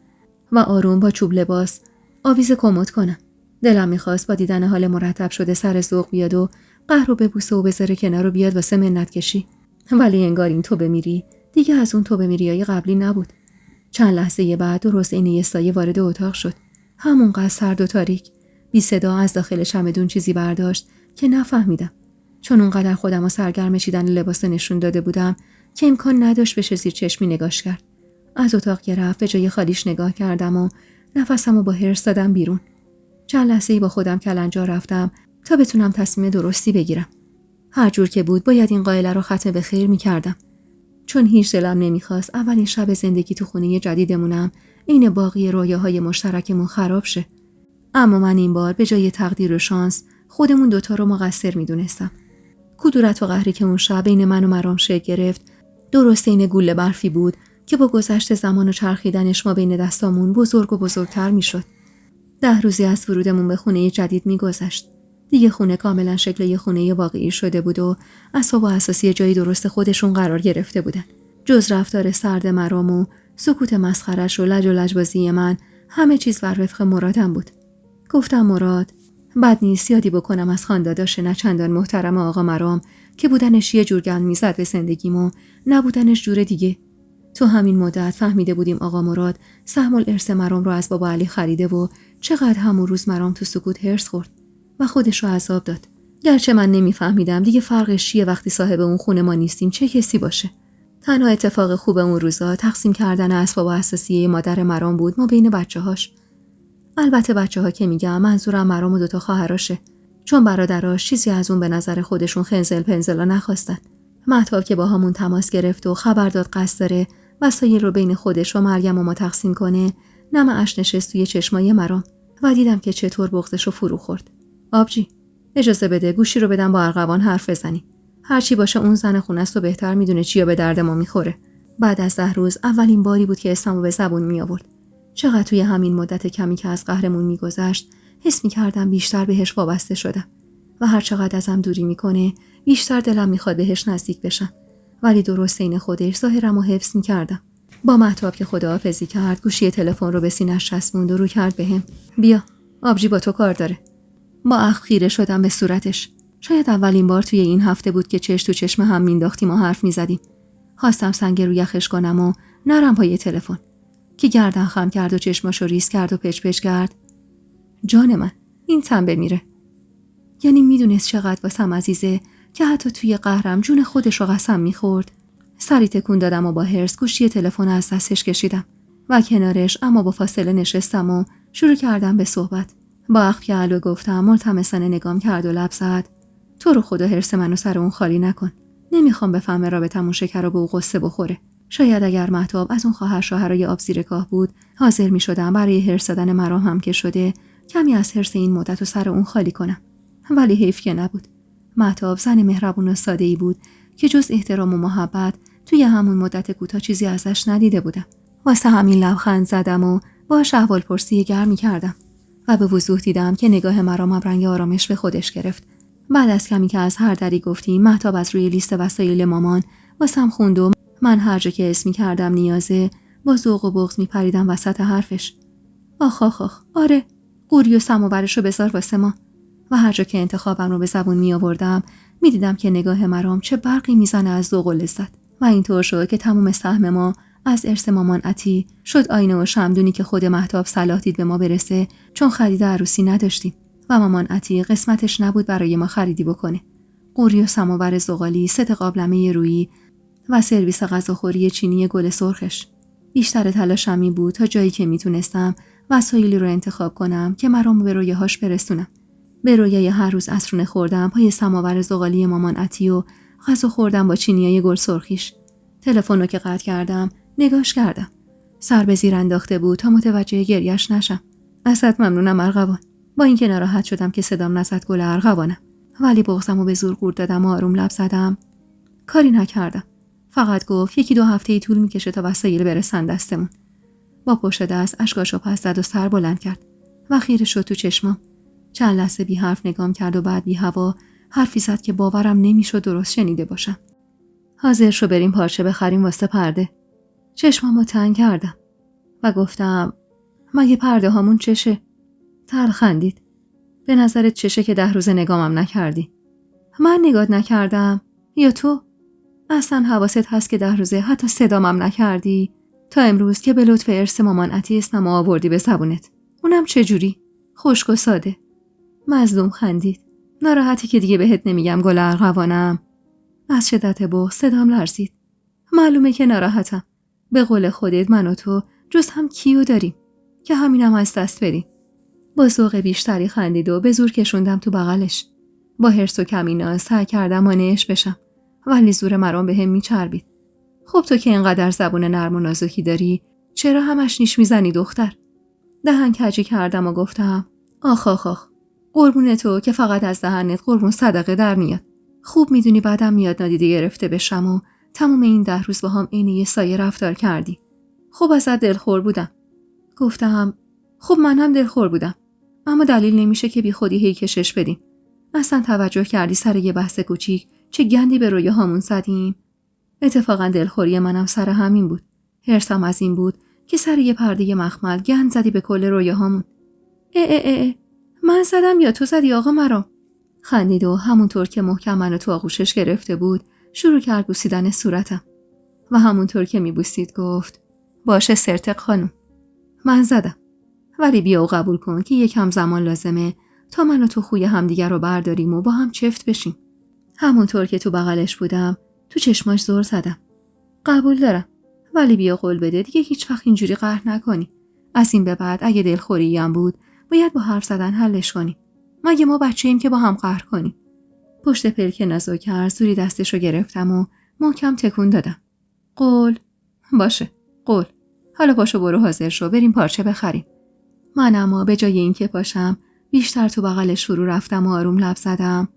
و آروم با چوب لباس آویز کمد کنم. دلم میخواست با دیدن حال مرتب شده سر ذوق بیاد و قهر رو ببوسه و بذاره کنار و بیاد واسه منت کشی، ولی انگار این تو بمیری دیگه از اون تو بمیریای قبلی نبود. چند لحظه بعد درست این یه سایه وارد اتاق شد، همونقدر سرد و تاریک. بی صدا از داخل چمدون چیزی برداشت که نفهمیدم، چون اونقدر خودم رو سرگرم چیدن لباس نشون داده بودم که امکان نداشت بشه زیر چشمی نگاش کرد. از اتاق گرفت، به جای خالیش نگاه کردم و نفسمو با حرص دادم بیرون. چند لحظه‌ای با خودم کلنجا رفتم تا بتونم تصمیم درستی بگیرم. هر جور که بود باید این قائله رو ختم به خیر می‌کردم، چون هیچ دلم نمیخواست اولین شب زندگی تو خونه جدیدمونم این باقی رویاهای مشترکمون خراب شه. اما من این بار به جای تقدیر و شانس خودمون 2 تا رو مقصر میدونستم. کدورت و قهری که اون شب بین من و مرام شکل گرفت درست این گوله برفی بود که با گذشت زمان و چرخیدنش ما بین دستامون بزرگ و بزرگتر میشد. 10 روزی از ورودمون به خونه جدید میگذشت. دیگه خونه کاملا شکل یه خونه واقعی شده بود و اسباب اساسی جای درست خودشون قرار گرفته بودن. جز رفتار سرد مرام و سکوت مسخرش و لج و لجبازی من، همه چیز بر وفق مرادم بود. گفتم مراد، بد نیست یادی بکنم از خانداداش نه چندان محترم آقا مرام که بودنش یه جور گند میزد به زندگیم و نبودنش جور دیگه. تو همین مدت فهمیده بودیم آقا مراد سهم الارث مرام رو از بابا علی خریده و چقدر همون روز مرام تو سکوت هرس خورد و خودش رو عذاب داد. گرچه من نمیفهمیدم دیگه فرقش چیه وقتی صاحب اون خونه ما نیستیم چه کسی باشه. تنها اتفاق خوب اون روزا تقسیم کردن اسباب اساسیه مادر مرام بود ما بین بچه‌هاش. البته بچه‌ها که میگم منظورم مرام و دوتا خواهراشه، چون برادراش چیزی از اون به نظر خودشون خنزل پنزلا نخواستن. مهتاب که با همون تماس گرفت و خبر داد قصد داره وسایل رو بین خودش و مریم و ما تقسیم کنه، نم اش نشست توی چشمای مرام و دیدم که چطور بغضش رو فرو خورد. آبجی اجازه بده گوشی رو بدم با ارغوان حرف بزنی. هرچی باشه اون زن خونه است و بهتر میدونه چیا به درد ما میخوره. بعد از 10 روز اولین باری بود که اسممو به زبون می آورد. چقدر توی همین مدت کمی که از قهرمون میگذشت حس میکردم بیشتر بهش وابسته شدم و هر چقدر ازم دوری میکنه بیشتر دلم میخواد بهش نزدیک بشم، ولی درست این خودش ظاهرمو حفظ میکردم. با مهتاب که خداحافظی کرد گوشی تلفن رو به سینه‌اش چسبوند و رو کرد بهم. بیا آبجی با تو کار داره. با اخم خیره شدم به صورتش. شاید اولین بار توی این هفته بود که چشم تو چشم هم مینداختیم و حرف میزدیم. خواستم سنگ رو یخش کنم و نرم پای تلفن که گردن خم کرد و چشماشو ریز کرد و پچ پچ کرد. جان من این تنبه میره. یعنی میدونست چقدر واسم عزیزه که حتی توی قهرم جون خودش رو قسم میخورد. سری تکون دادم و با هرس گوشی تلفن از دستش کشیدم و کنارش اما با فاصله نشستم و شروع کردم به صحبت. با اخم که علو گفتم ملتمسانه نگام کرد و لب زد. تو رو خدا هرس منو سر اون خالی نکن. نمیخوام بفهمه رابطمون شکر و به او قصه بخوره. شاید اگر مهتاب از اون خواهر شوهرای آب زیر کاه بود حاضر میشدم برای هرس دادن مرام هم که شده کمی از هرس این مدت و سر اون خالی کنم. ولی حیف که نبود. مهتاب زن مهربون و ساده‌ای بود که جز احترام و محبت توی همون مدت کوتاه چیزی ازش ندیده بودم. واسه همین لبخند زدم و باهاش احوالپرسی گرمی کردم و به وضوح دیدم که نگاه مرام رنگ آرامش به خودش گرفت. بعد از کمی که از هر دری گفتیم مهتاب از روی لیست وسایل مامان واسم خوند و من هر جا که اسمی کردم نیازه با ذوق و بغض میپریدم وسط حرفش. آخ آخ آخ آره قوری و سماورشو بذار واسه ما. و هر جا که انتخابم رو به زبون می آوردم می دیدم که نگاه مرام چه برقی میزنه از ذوق و لذت و اینطور شد که تمام سهم ما از ارث مامان عطی شد آینه و شمدونی که خود مهتاب صلاح دید به ما برسه چون خرید عروسی نداشتیم و مامان عطی قسمتش نبود برای ما خریدی بکنه. قوری و سماور زغالی، ست قابلمه رویی و سرویس غذاخوری چینی گل سرخش. بیشتر تلاشم این بود تا جایی که میتونستم وسایلی رو انتخاب کنم که مرام به رویاهاش برسونم. به رویای هر روز عصرونه خوردم پای سماور زغالی مامان عطی و غذا خوردم با چینیای گل سرخیش. تلفن رو که قطع کردم نگاش کردم. سر به زیر انداخته بود تا متوجه گریش نشم. ازت ممنونم ارغوان. با اینکه ناراحت شدم که صدام نزد گل ارغوانم، ولی بغضمو به زور قورت دادم و آروم لب زدم. کاری نکردم. فقط گفت 1-2 هفته طول میکشه تا وسایل برسن دستمون. با پشت دست اشکاشو پس زد و سر بلند کرد و خیره شد تو چشمام. چند لحظه بی حرف نگام کرد و بعد بی هوا حرفی زد که باورم نمیشد درست شنیده باشم. حاضر شو بریم پارچه بخریم واسه پرده. چشمامو تنگ کردم و گفتم مگه پرده هامون چشه؟ تل خندید. به نظرت چشه که 10 روز نگامم نکردی؟ من نگات نکردم یا تو؟ اصلا حواست هست که 10 روزه حتی صدامم نکردی؟ تا امروز که به لطف ارث مامان عطی اسمم آوردی به زبونت. اونم چجوری؟ خشک و ساده. مظلوم خندید. ناراحتی که دیگه بهت نمیگم گل ارغوانم؟ از شدت بغض صدام لرزید. معلومه که ناراحتم. به قول خودت من و تو جز هم کیو داریم که همینم از دست بریم. با ذوق بیشتری خندید و به زور کشوندم تو بغلش. با حرص و کمینه سعی کردم مانعش بشم، ولی زور مرام بهم میچربید. خب تو که اینقدر زبون نرم و نازکی داری چرا همش نیش میزنی دختر؟ دهن کجی کردم و گفتم آخ آخ آخ. قربون تو که فقط از دهنت قربون صدقه در میاد. خوب میدونی بعدم میاد نادیده گرفته بشم و تمام این 10 روز با هم عین یه سایه رفتار کردی. خب ازت دلخور بودم. گفتم خب من هم دلخور بودم، اما دلیل نمیشه که بی خودی هی کشش بدیم. اصلا توجه کردی سر یه بحث کوچیک چه گندی به رویاهامون زدیم؟ اتفاقا دلخوری منم سر همین بود. حرصم از این بود که سر یه پرده مخمل گند زدی به کل رویاهامون. اه من زدم یا تو زدی آقا مرام؟ خندید و همونطور که محکم منو تو آغوشش گرفته بود شروع کرد بوسیدن صورتم و همونطور که میبوسید گفت باشه سرتق خانم، من زدم، ولی بیا و قبول کن که یکم زمان لازمه تا من و تو خوی همدیگر رو برداریم و با هم چفت بشیم. همونطور که تو بغلش بودم تو چشماش زور زدم. قبول دارم، ولی بیا قول بده دیگه هیچ وقت اینجوری قهر نکنی. از این به بعد اگه دلخوری هم بود باید با حرف زدن حلش کنی. مگه ما بچه‌ایم که با هم قهر کنیم؟ پشت پلک نازک زوری دستشو گرفتم و محکم تکون دادم. قول؟ باشه، قول. حالا پاشو برو حاضر شو بریم پارچه بخریم. من اما به جای اینکه پاشم بیشتر تو بغلش فرو رفتم و آروم لب زدم.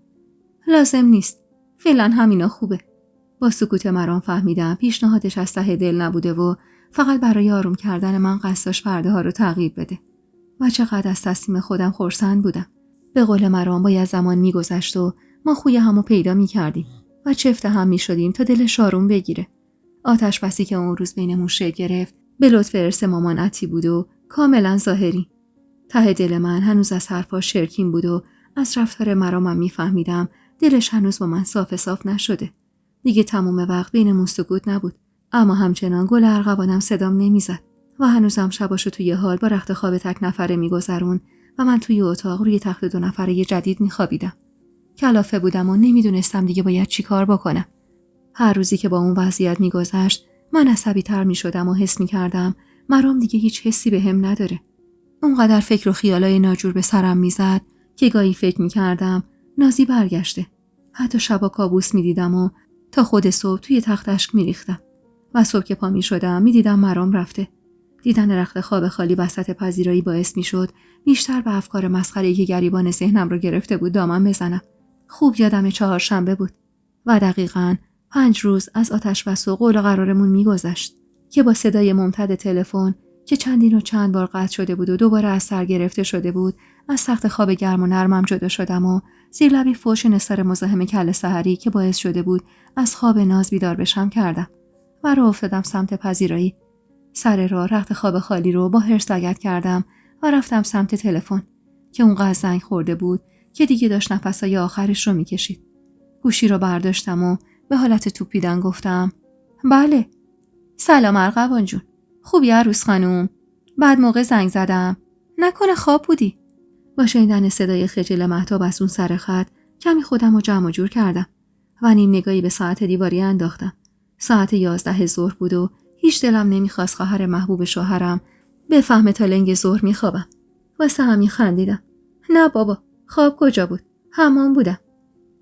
لازم نیست. فعلا همینا خوبه. با سکوت مرام فهمیدم پیشنهادش از ته دل نبوده و فقط برای آروم کردن من قصد داشت پرده ها رو تغییر بده. و چقدر از تصمیم خودم خرسند بودم. به قول مرام باید زمان میگذشت و ما خوی همو پیدا میکردیم و چفت هم میشدیم تا دلش آروم بگیره. آتش بسی که اون روز بینمون شکل گرفت به لطف ارث مامان عطی بود و کاملا ظاهری. ته دل من هنوز از حرفاش شرکین بود و از رفتار مرامم میفهمیدم دلش هنوز با من صاف نشده. دیگه تمام وقت بینمون سکوت نبود، اما همچنان گل ارغوانم صدام نمیزد و هنوزم شباشو توی حال با رخت خواب تک نفره میگذرون و من توی اتاق روی تخت 2 نفره جدید میخوابیدم. کلافه بودم و نمیدونستم دیگه باید چی کار بکنم. هر روزی که با اون وضعیت میگذشت من عصبی‌تر میشدم و حس میکردم مرام دیگه هیچ حسی بهم نداره. اونقدر فکر و خیالای ناجور به سرم میزد که گاهی فکر میکردم نازی برگشته. حتی شبا کابوس میدیدم و تا خود صبح توی تخت اشک میریختم و صبح که پا میشدم میدیدم مرام رفته. دیدن رخت خواب خالی وسط پذیرایی باعث میشد بیشتر به افکار مسخره‌ای که گریبان ذهنم رو گرفته بود دامن بزنم. خوب یادم 4 شنبه بود و دقیقاً 5 روز از آتش بس و قول و قرارمون میگذشت که با صدای ممتد تلفن که چندین و چند بار قطع شده بود و دوباره از سر گرفته شده بود از تخت خواب گرم و نرمم جدا شدم و زیر لبی فوش نثار مزاحم کله سحری که باعث شده بود از خواب ناز بیدار بشم کردم و راه افتادم سمت پذیرایی. سر راه رخت خواب خالی رو با حرص لگد کردم و رفتم سمت تلفن که اونقدر زنگ خورده بود که دیگه داشت نفسای آخرش رو میکشید. گوشی رو برداشتم و به حالت توپیدن گفتم بله. سلام ارغوان جون، خوبی عروس خانوم؟ بعد موقع زنگ زدم، نکنه خواب بودی؟ با شنیدن صدای خجل مهتاب از اون سر خط کمی خودم رو جمع و جور کردم و نیم نگاهی به ساعت دیواری انداختم. ساعت 11 ظهر بود و هیچ دلم نمیخواست خواهر محبوب شوهرم بفهمه تا لنگ ظهر میخوابم. واسه همین خندیدم. نه بابا، خواب کجا بود؟ حمام بودم.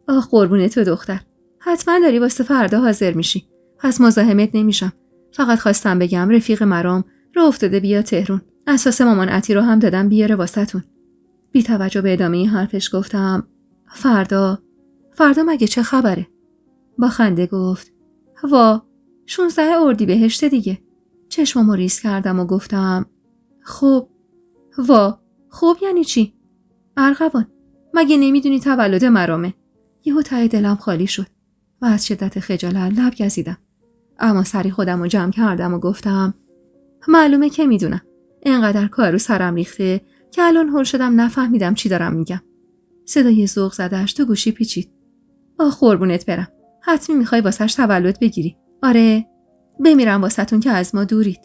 آخ قربون تو دختر، حتما داری واسه فردا حاضر میشی. پس مزاحمت نمیشم. فقط خواستم بگم رفیق مرام راه افتاده بیا تهرون. اساس مامان عطی رو هم دادم بیاره واسهتون. بی توجه به ادامه حرفش گفتم فردا مگه چه خبره؟ با خنده گفت وا 16 اردیبهشت دیگه. چشممو ریز کردم و گفتم خب وا خب یعنی چی؟ ارغوان مگه نمیدونی تولد مرامه؟ یهو ته دلم خالی شد و از شدت خجالت لب گزیدم. اما سری خودم رو جمع کردم و گفتم معلومه که میدونم. اینقدر کار رو سرم ریخته که الان هول شدم نفهمیدم چی دارم میگم. صدای ذوق زده‌اش تو گوشی پیچید. آخ قربونت برم. حتمی میخوای واسش تولد بگیری؟ آره. بمیرم واسهتون که از ما دورید.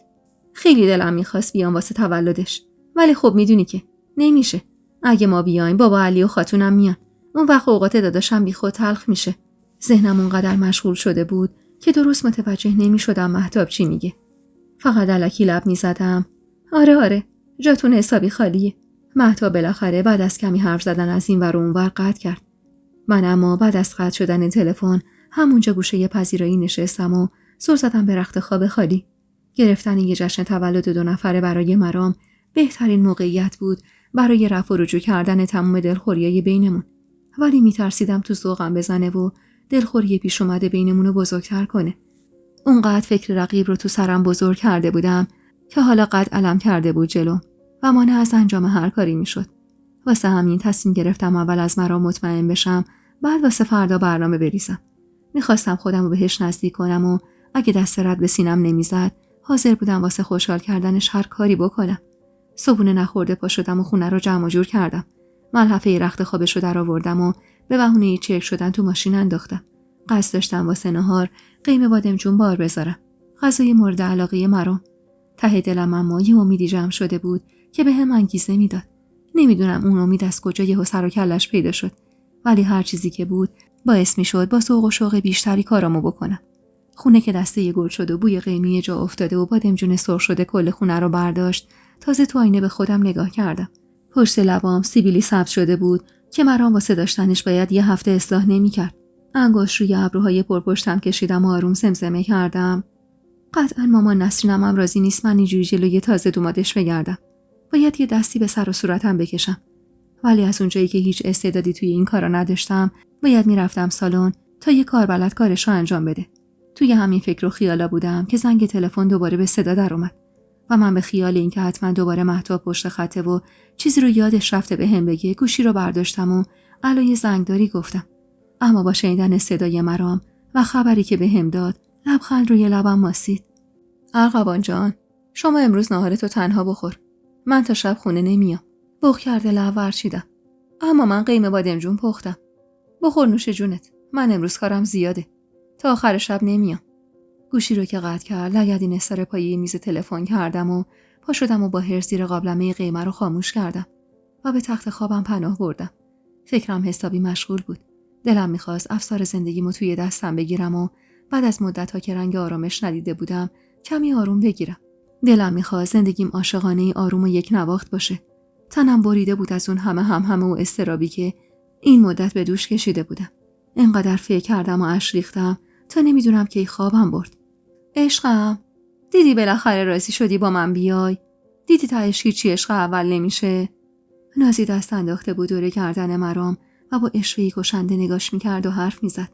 خیلی دلم میخواست بیام واسه تولدش. ولی خب میدونی که نمیشه. اگه ما بیایم بابا علی و خاتونم میان. اون وقت اوقات داداشم بیخود تلخ میشه. ذهنم اونقدر مشغول شده بود که درست متوجه نمیشدم مهتاب چی میگه. فقط الکی لب میزدم. آره جاتون حسابی خالیه. مهتاب بالاخره بعد از کمی حرف زدن از این ور و اون ور قطع کرد. من اما بعد از قطع شدن تلفن همونجا گوشه پذیرایی نشستم و سر زدم به رخت خواب خالی. گرفتن یه جشن تولد 2 نفره برای مرام بهترین موقعیت بود برای رفع و رجوع کردن تمام دلخوریای بینمون. ولی میترسیدم تو ذوقم بزنه و دلخوری پیش اومده بینمون رو بزرگتر کنه. اونقدر فکر رقیب رو تو سرم بزرگ کرده بودم که حالا قد علم کرده بود جلو و مانع از انجام هر کاری میشد. واسه همین تصمیم گرفتم اول از مرام مطمئن بشم، بعد واسه فردا برنامه بریزم. میخواستم خودم رو بهش نزدیک کنم و اگه دست رد به سینم نمیزد، حاضر بودم واسه خوشحال کردنش هر کاری بکنم. صبحونه نخورده پا شدم و خونه رو جمع و جور کردم. ملحفه رخت خوابش رو در آوردم و به بهونه چرک شدن تو ماشین انداختم. قصد داشتم واسه نهار قیم بادمجون بار بذارم. غذای مورد علاقه مرام. ته دلم اما یه امیدی جمع شده بود که به هم انگیزه میداد. نمیدونم اون امید از کجا یهو سر و کلش پیدا شد، ولی هر چیزی که بود باعث میشد با ذوق و شوق بیشتری کارامو بکنم. خونه که دسته گل شد و بوی قیمی جا افتاده و بادمجون سرخ شده کل خونه رو برداشت، تازه تو آینه به خودم نگاه کردم. پشت لبام سیبیلی سبز شده بود که مرام واسه داشتنش باید یه هفته اصلاح نمی‌کرد. انگشت روی ابروهای پرپشتم کشیدم و آروم زمزمه کردم: قطعاً مامان نسرینم هم راضی نیست من اینجوری جلوی تازه دومادش بگردم. باید یه دستی به سر و صورتم بکشم. ولی از اونجایی که هیچ استعدادی توی این کارا نداشتم، باید میرفتم سالن تا یه کاربلد کارشو انجام بده. توی همین فکر و خیالا بودم که زنگ تلفن دوباره به صدا در اومد و من به خیال اینکه حتما دوباره مهتاب پشت خطه و چیزی رو یادش رفته بهم بگه، گوشی رو برداشتم و الو زنگداری گفتم. اما با شنیدن صدای مرام و خبری که بهم داد، لبخند روی لبم ماسید. ارغوان جان، شما امروز ناهارتو تنها بخور. من تا شب خونه نمیام. بوق کرده لب ورچیدم. اما من قیم بادمجون پختم. بخور نوش جونت. من امروز کارم زیاده. تا آخر شب نمیام. گوشی رو که قطع کرد، لگدی سر پایه میز تلفن کردم و پا شدم و با هرس زیر قابلمه قیمه رو خاموش کردم و به تخت خوابم پناه بردم. فکرم حسابی مشغول بود. دلم میخواست افسار زندگیمو توی دستم بگیرم و بعد از مدت‌ها که رنگ آرامش ندیده بودم، کمی آروم بگیرم. دلم میخواست زندگیم عاشقانه آروم و یک نواخت باشه. تنم بریده بود از اون همه و استرابی که این مدت به دوش کشیده بودم. اینقدر فکر کردم و اشک ریختم تا نمیدونم کی خوابم برد. عشقم، دیدی بالاخره راضی شدی با من بیای؟ دیدی تهش هیچی عشق اول نمیشه؟ نازی دست انداخته بود دور گردن مرام و با اشوه‌ای کشنده نگاش میکرد و حرف میزد.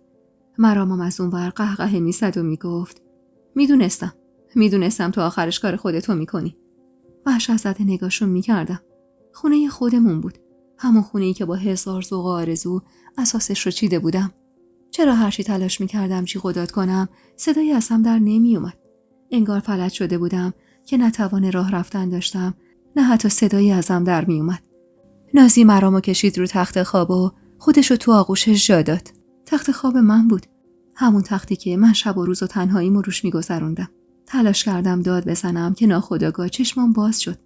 مرامم از اون ور قهقه میزد و میگفت: میدونستم تو آخرش کار خودتو میکنی. وحشت زده نگاشون میکردم. خونه خودمون بود. همون خونه‌ای که با هزار ذوق و آرزو اساسش رو چیده بودم. چرا هرچی تلاش میکردم جیغ و داد کنم، صدایی ازم در نمیومد. انگار فلج شده بودم که نه توان راه رفتن داشتم، نه حتی صدایی ازم در میومد. نازی مرامو کشید رو تخت خواب و خودشو تو آغوشش جا داد. تخت خواب من بود. همون تختی که من شب و روز و تنهاییمو روش میگذروندم. تلاش کردم داد بزنم که ناخودآگاه چشمم باز شد.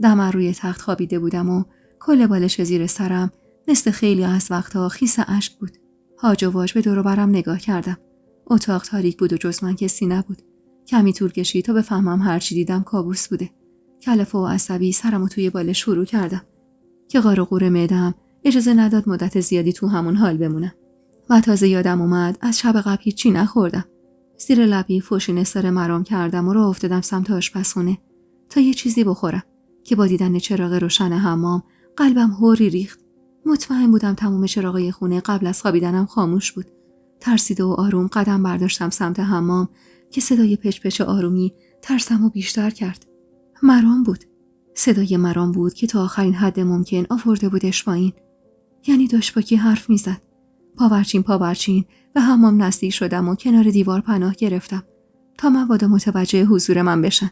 دم روی تخت خوابیده بودم و کل بالش زیر سرم مثل خیلی از وقتها خیس اشک بود. هاج و واج به دور و برم نگاه کردم. اتاق تاریک بود و جز من کسی نبود. کمی طول کشید تا بفهمم هرچی دیدم کابوس بوده. کلافه و عصبی سرمو توی بالش فرو کردم که غار و غور معده‌ام اجازه نداد مدت زیادی تو همون حال بمونم. و تازه یادم اومد از شب قبل هیچی نخوردم. زیر لبی فوشین سر مرام کردم و راه افتادم سمت آشپزخونه تا یه چیزی بخورم که با دیدن چراغ روشن حمام قلبم هوری ریخت. مطمئن بودم تمام چراغای خونه قبل از خوابیدنم خاموش بود. ترسیده و آروم قدم برداشتم سمت حمام که صدای پچ پچ آرومی ترسمو بیشتر کرد. مرام بود. صدای مرام بود که تا آخرین حد ممکن آورده بودش پایین. یعنی داشت با کی حرف میزد. پاورچین به حمام نزدیک شدم و کنار دیوار پناه گرفتم تا مبادا متوجه حضور من بشن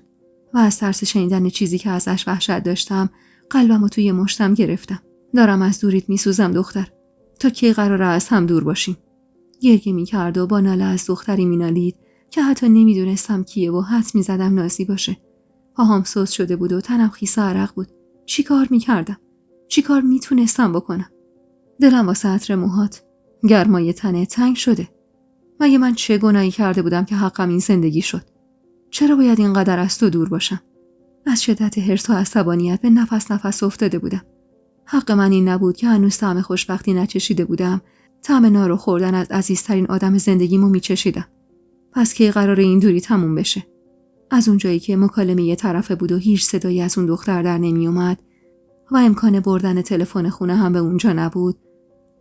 و از ترس شنیدن چیزی که ازش وحشت داشتم قلبمو توی مشتم گرفتم. دارم از دوریت میسوزم دختر. تا کی قراره از هم دور باشیم؟ گریه میکرد و با ناله از دختری مینالید که حتی نمیدونستم کیه و حدس میزدم نازی باشه. پاهام سوز شده بود و تنم خیس عرق بود. چی کار میکردم؟ چی کار میتونستم بکنم؟ دلم واسه عطر موهات، گرمای تنه تنگ شده. مگه من چه گناهی کرده بودم که حقم این زندگی شد؟ چرا باید اینقدر از تو دور باشم؟ از شدت حرص و عصبانیت به نفس افتاده بودم. حق من این نبود که هنوز طعم خوشبختی نچشیده بودم. طعم نارو خوردن از عزیزترین آدم زندگیمو میچشیدم. پس کی قراره این دوری تموم بشه؟ از اونجایی که مکالمه یه طرفه بود و هیچ صدایی از اون دختر در نمی اومد و امکان بردن تلفن خونه هم به اونجا نبود،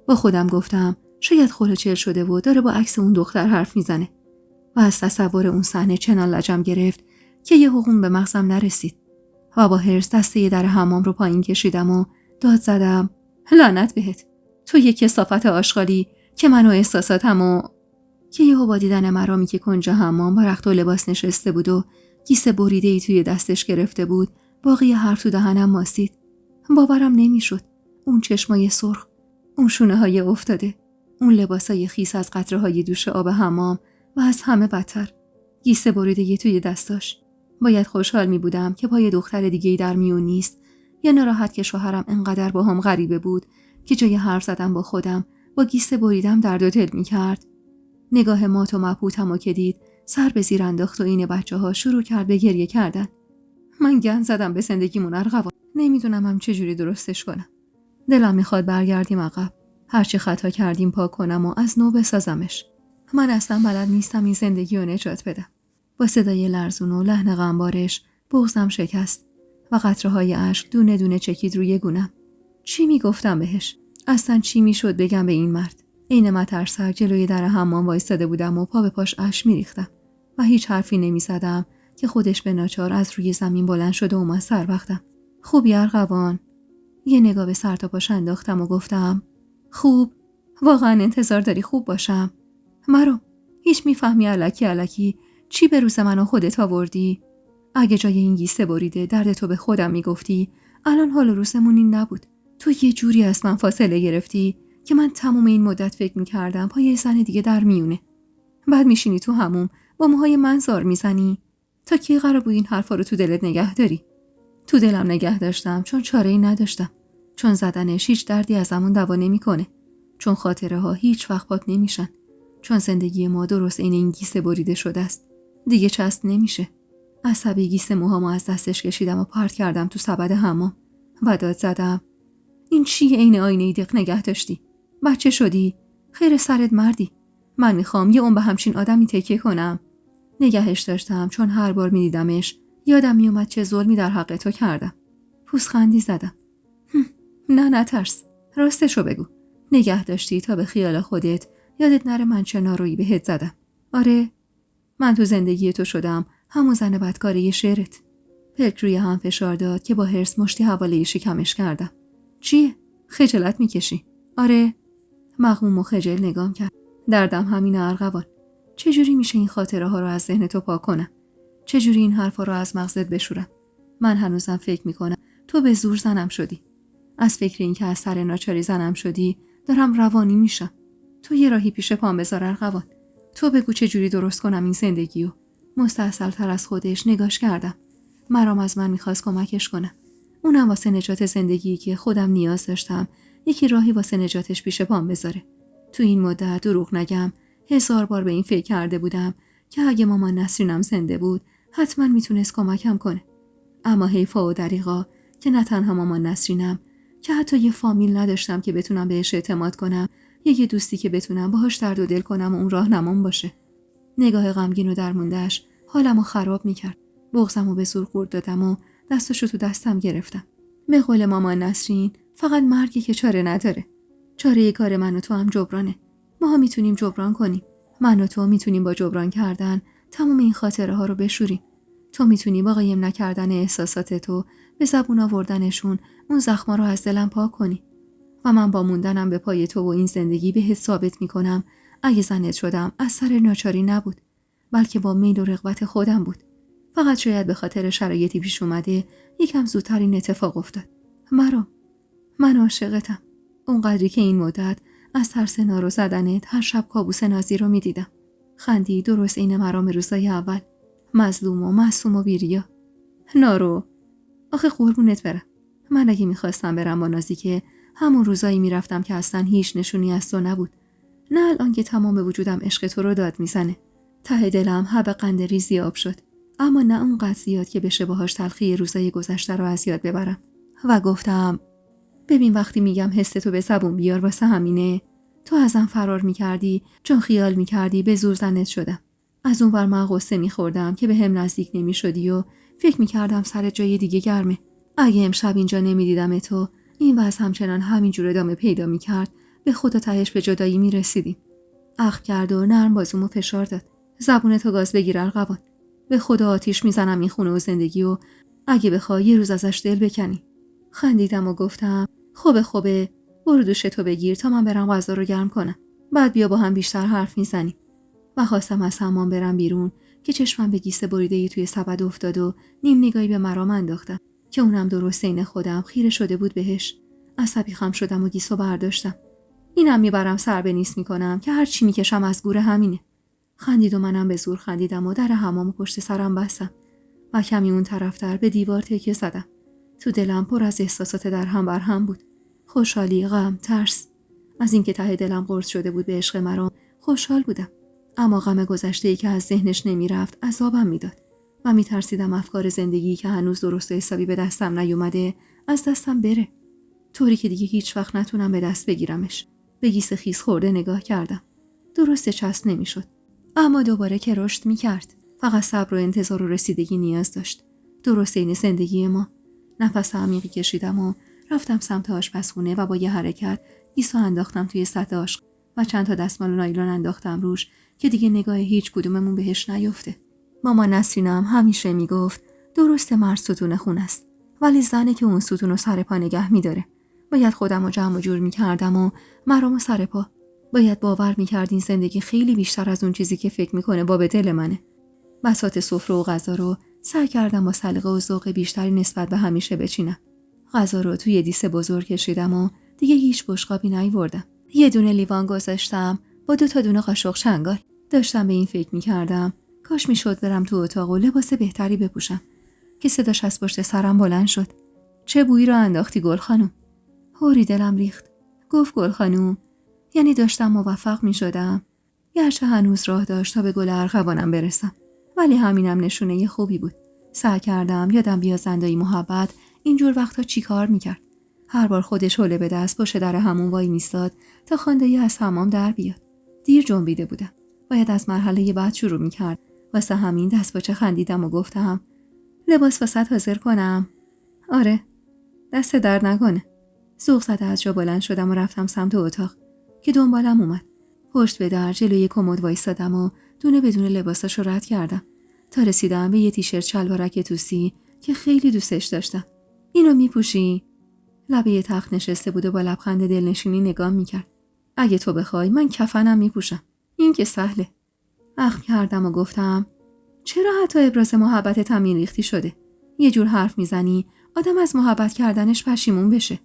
با خودم گفتم شاید خلوچل شده و داره با عکس اون دختر حرف میزنه و از تصور اون صحنه چنان لجم گرفت که یه حقوم به مغزم نرسید و با حرص دسته در حمام رو پایین کشیدم و داد زدم: لعنت بهت. تو یک کثافت آشغالی که من و احساساتمو که یهو با دیدن مرامی که کنج حمام با رخت و لباس نشسته بود و کیسه بریده‌ای توی دستش گرفته بود، باقی حرف تو دهنم ماسید. باورم نمیشد. اون چشمای سرخ، اون شونه‌های افتاده، اون لباسای خیس از قطره‌های دوش آب حمام و از همه بدتر کیسه بریده‌ای توی دستاش. باید خوشحال می بودم که پای دختر دیگه‌ای در میون نیست، یا ناراحت که شوهرم انقدر با هم غریبه بود که جای حرف زدم با خودم با گیسه بریدم درد و دل می کرد. نگاه مات و مبهوتمو که دید سر به زیر انداخت و این بچه‌ها شروع کرد به گریه کردن. من گند زدم به زندگیمون ارغوان. نمیدونم هم چجوری درستش کنم. دلم میخواد برگردیم عقب. هرچی خطا کردیم پاک کنم و از نو بسازمش. من اصلا بلد نیستم این زندگی رو نجات بدم. با صدای لرزون و لحن غمبارش بغضم شکست و قطره‌های اشک دونه دونه چکید روی گونم. چی میگفتم بهش؟ اصلا چی میشد بگم به این مرد؟ عین مترسک جلوی در حمام وایستاده بودم و پا به پاش اشک میریختم و هیچ حرفی نمیزدم که خودش به ناچار از روی زمین بلند شد و اومد سر وقتم. خوبی ارغوان؟ یه نگاه به سر تا پاش انداختم و گفتم خوب؟ واقعا انتظار داری خوب باشم؟ مرو، هیچ میفهمی الکی چی به روز منو خودت آوردی؟ اگه جای این گیسه بریده درد تو به خودم میگفتی، الان حال روزمون این نبود. تو یه جوری از من فاصله گرفتی که من تمام این مدت فکر میکردم پای یه زن دیگه در میونه. بعد میشینی تو هموم با موهای من زار میزنی. تا کی قرار بود این حرفا رو تو دلت نگه داری؟ تو دلم نگه داشتم چون چاره‌ای نداشتم. چون زدنش هیچ دردی ازمون دوا نمیکنه. چون خاطره ها هیچ وقت پاک نمیشن. چون زندگی ما درست این گیسه بریده شده است. دیگه چسب نمیشه. عصبی گیسه موهامو از دستش کشیدم و پرت کردم تو سبد حمام و داد زدم این چیه عین آینه دق نگه داشتی؟ بچه شدی؟ خیر سرت مردی. من میخوام یه عمر به همچین آدمی تکیه کنم. نگهش داشتم چون هر بار میدیدمش یادم میومد چه ظلمی در حق تو کردم. پوزخندی زدم. نه نترس. راستشو بگو. نگه داشتی تا به خیال خودت یادت نره من چه نارویی بهت زدم. آره، من تو زندگی تو شدم همون زن بدکاره شعرت. پلک روی هم فشار داد که با حرص مشتی حواله شکمش کردم. چیه؟ خجالت میکشی؟ آره. مغموم و خجل نگام کرد. دردم همین ارغوان. چجوری میشه این خاطره ها رو از ذهن تو پاک کنم؟ چجوری این حرفا رو از مغزت بشورم؟ من هنوزم فکر میکنم تو به زور زنم شدی. از فکر این که از سر ناچاری زنم شدی دارم روانی میشم. تو یه راهی پیش پام بذار ارغوان. تو بگو چجوری درست کنم این زندگیو. مستاصل تر از خودش نگاش کردم. مرام از من میخواست کمکش کنم. اونم واسه نجات زندگی که خودم نیاز داشتم یکی راهی واسه نجاتش پیش پام بذاره. تو این مدت دروغ نگم 1000 بار به این فکر کرده بودم که اگه مامان نسرینم زنده بود حتما میتونست کمکم کنه. اما حیفا و دریغا که نه تنها مامان نسرینم که حتی یه فامیل نداشتم که بتونم بهش اعتماد کنم، یه دوستی که بتونم باهاش درد و دل کنم و اون راهنمام باشه. نگاه غمگین و درمونده‌اش حالمو خراب میکرد. بغضمو به زور خورد دادم و دستشو تو دستم گرفتم. به قول مامان نسرین فقط مرگی که چاره نداره. چاره کار من و تو هم جبرانه. ما هم میتونیم جبران کنیم. من و تو میتونیم با جبران کردن تمام این خاطره ها رو بشوریم. تو میتونی با قایم نکردن احساسات تو به زبون آوردنشون اون زخما رو از دلم پاک کنی. و من با موندنم به پای تو و این زندگی بهت ثابت میکنم اگه زنت شدم از سر ناچاری نبود، بلکه با میل و رغبت خودم بود. فقط شاید به خاطر شرایطی پیش اومده یکم زودتر این اتفاق افتاد. من عاشقتم. اونقدری که این مدت از ترس نارو زدنت هر شب کابوس نازی رو میدیدم. خندی درست این مرام روزای اول. مظلوم و معصوم و بیریا. نارو، آخه قربونت برم. من اگه میخواستم برم با نازی که همون روزایی میرفتم که اصلا هیچ نشونی از تو نبود. نه الان که تمام وجودم عشق تو رو داد میزنه. ته دلم حب قند ریزی آب شد. اما نه اونقدر زیاد که بشه باهاش تلخی روزای گذشته رو از یاد ببرم. و گفتم ببین وقتی میگم حس تو به زبون بیار واسه همینه. تو ازم فرار میکردی چون خیال میکردی به زور زنت شدم. از اون ور من غصه میخوردم که به هم نزدیک نمیشدی و فکر میکردم سر جای دیگه گرمه. اگه امشب اینجا نمیدیدم تو این وضع همچنان همینجور ادامه پیدا میکرد، به خدا تهش به جدایی میرسیدیم. اخم کرد و نرم بازومو فشار داد. زبونتو گاز بگیر ارغوان. به خدا آتیش میزنم این خونه و زندگی و اگه بخوای یه روز ازش دل بکنی. خندیدم و گفتم خوبه برو دوشتو بگیر تا من برم غذا رو گرم کنم. بعد بیا با هم بیشتر حرف میزنیم. و خواستم از حمام برم بیرون که چشمم به گیسه بریده‌ای توی سبد افتاد و نیم نگاهی به مرام انداختم که اونم درست عین خودم خیره شده بود بهش. عصبی خم شدم و گیسو برداشتم. اینم میبرم سر به نیست میکنم که هر چی میکشم از گور همینه. خندید و منم به زور خندیدم و در حمام پشت سرم بستم و کمی اون طرفتر به دیوار تکیه زدم. تو دلم پر از احساسات در هم بر هم بود. خوشحالی، غم، ترس. از اینکه ته دلم قرص شده بود به عشق مرام خوشحال بودم، اما غم گذشته‌ای که از ذهنش نمیرفت عذابم میداد و میترسیدم افکار زندگی که هنوز درست و حسابی به دستم نیومده از دستم بره، طوری که دیگه هیچ وقت نتونم به دست بگیرمش. به گیس خیس خورده نگاه کردم. درست چسب نمیشد، اما دوباره که رشد میکرد. فقط صبر و انتظار و رسیدگی نیاز داشت. درست این زندگی ما. نفس عمیقی کشیدم و رفتم سمت آشپزخونه و با یه حرکت گیسو انداختم توی سطح آشغال و چند تا دستمال نایلون انداختم روش که دیگه نگاه هیچ کدوممون بهش نیفته. ماما نسرینم همیشه میگفت درست مرد ستون خون است، ولی زنه که اون ستون رو سر پا نگه میداره. باید خودم رو جمع و جور میکردم و مرام سر پا. باید باور میکرد این زندگی خیلی بیشتر از اون چیزی که فکر میکنه باب دل منه. بساط سفره و غذا رو سعی کردم با سلیقه و ذوق بیشتری نسبت به همیشه بچینم. غذا رو توی دیس بزرگ کشیدم و دیگه هیچ بشقابی نیاوردم. یه دونه لیوان گذاشتم با 2 دونه قاشق چنگال. داشتم به این فکر میکردم کاش میشد برم تو اتاق و لباس بهتری بپوشم که صداش از پشت سرم بلند شد. چه بویی رو انداختی گل خانم؟ هوری دلم ریخت. گفت گل خانم، یعنی داشتم موفق میشدم. گرچه هنوز راه داشت تا به گل ارغوانم برسم، ولی همینم نشونه خوبی بود. سعی کردم یادم بیاد زندایی محبت اینجور وقتا چی کار میکرد. هر بار خودش حوله به دست پشت در حموم وای میستاد تا خاندایی از حمام در بیاد. دیر جنبیده بودم. باید از مرحله بعد شروع میکرد. واسه همین دست باچه خندیدم و گفتم لباس واسط حاضر کنم؟ آره، دست درد نکنه. سوق زده از جا بلند شدم و رفتم سمت اتاق که دنبالم اومد. پشت به در جلوی کمد وایسادم و دونه بدون لباساشو رد کردم تا رسیدم به یه تیشرت شلوارک توسی که خیلی دوستش داشتم. اینو میپوشی؟ لبه تخت نشسته بود و با لبخند دلنشینی نگام میکرد. اگه تو بخوای من کفنم میپوشم. این که سهله. اخم کردم و گفتم چرا حتی ابراز محبت تمین ریختی شده؟ یه جور حرف میزنی آدم از محبت کردنش پشیمون بشه.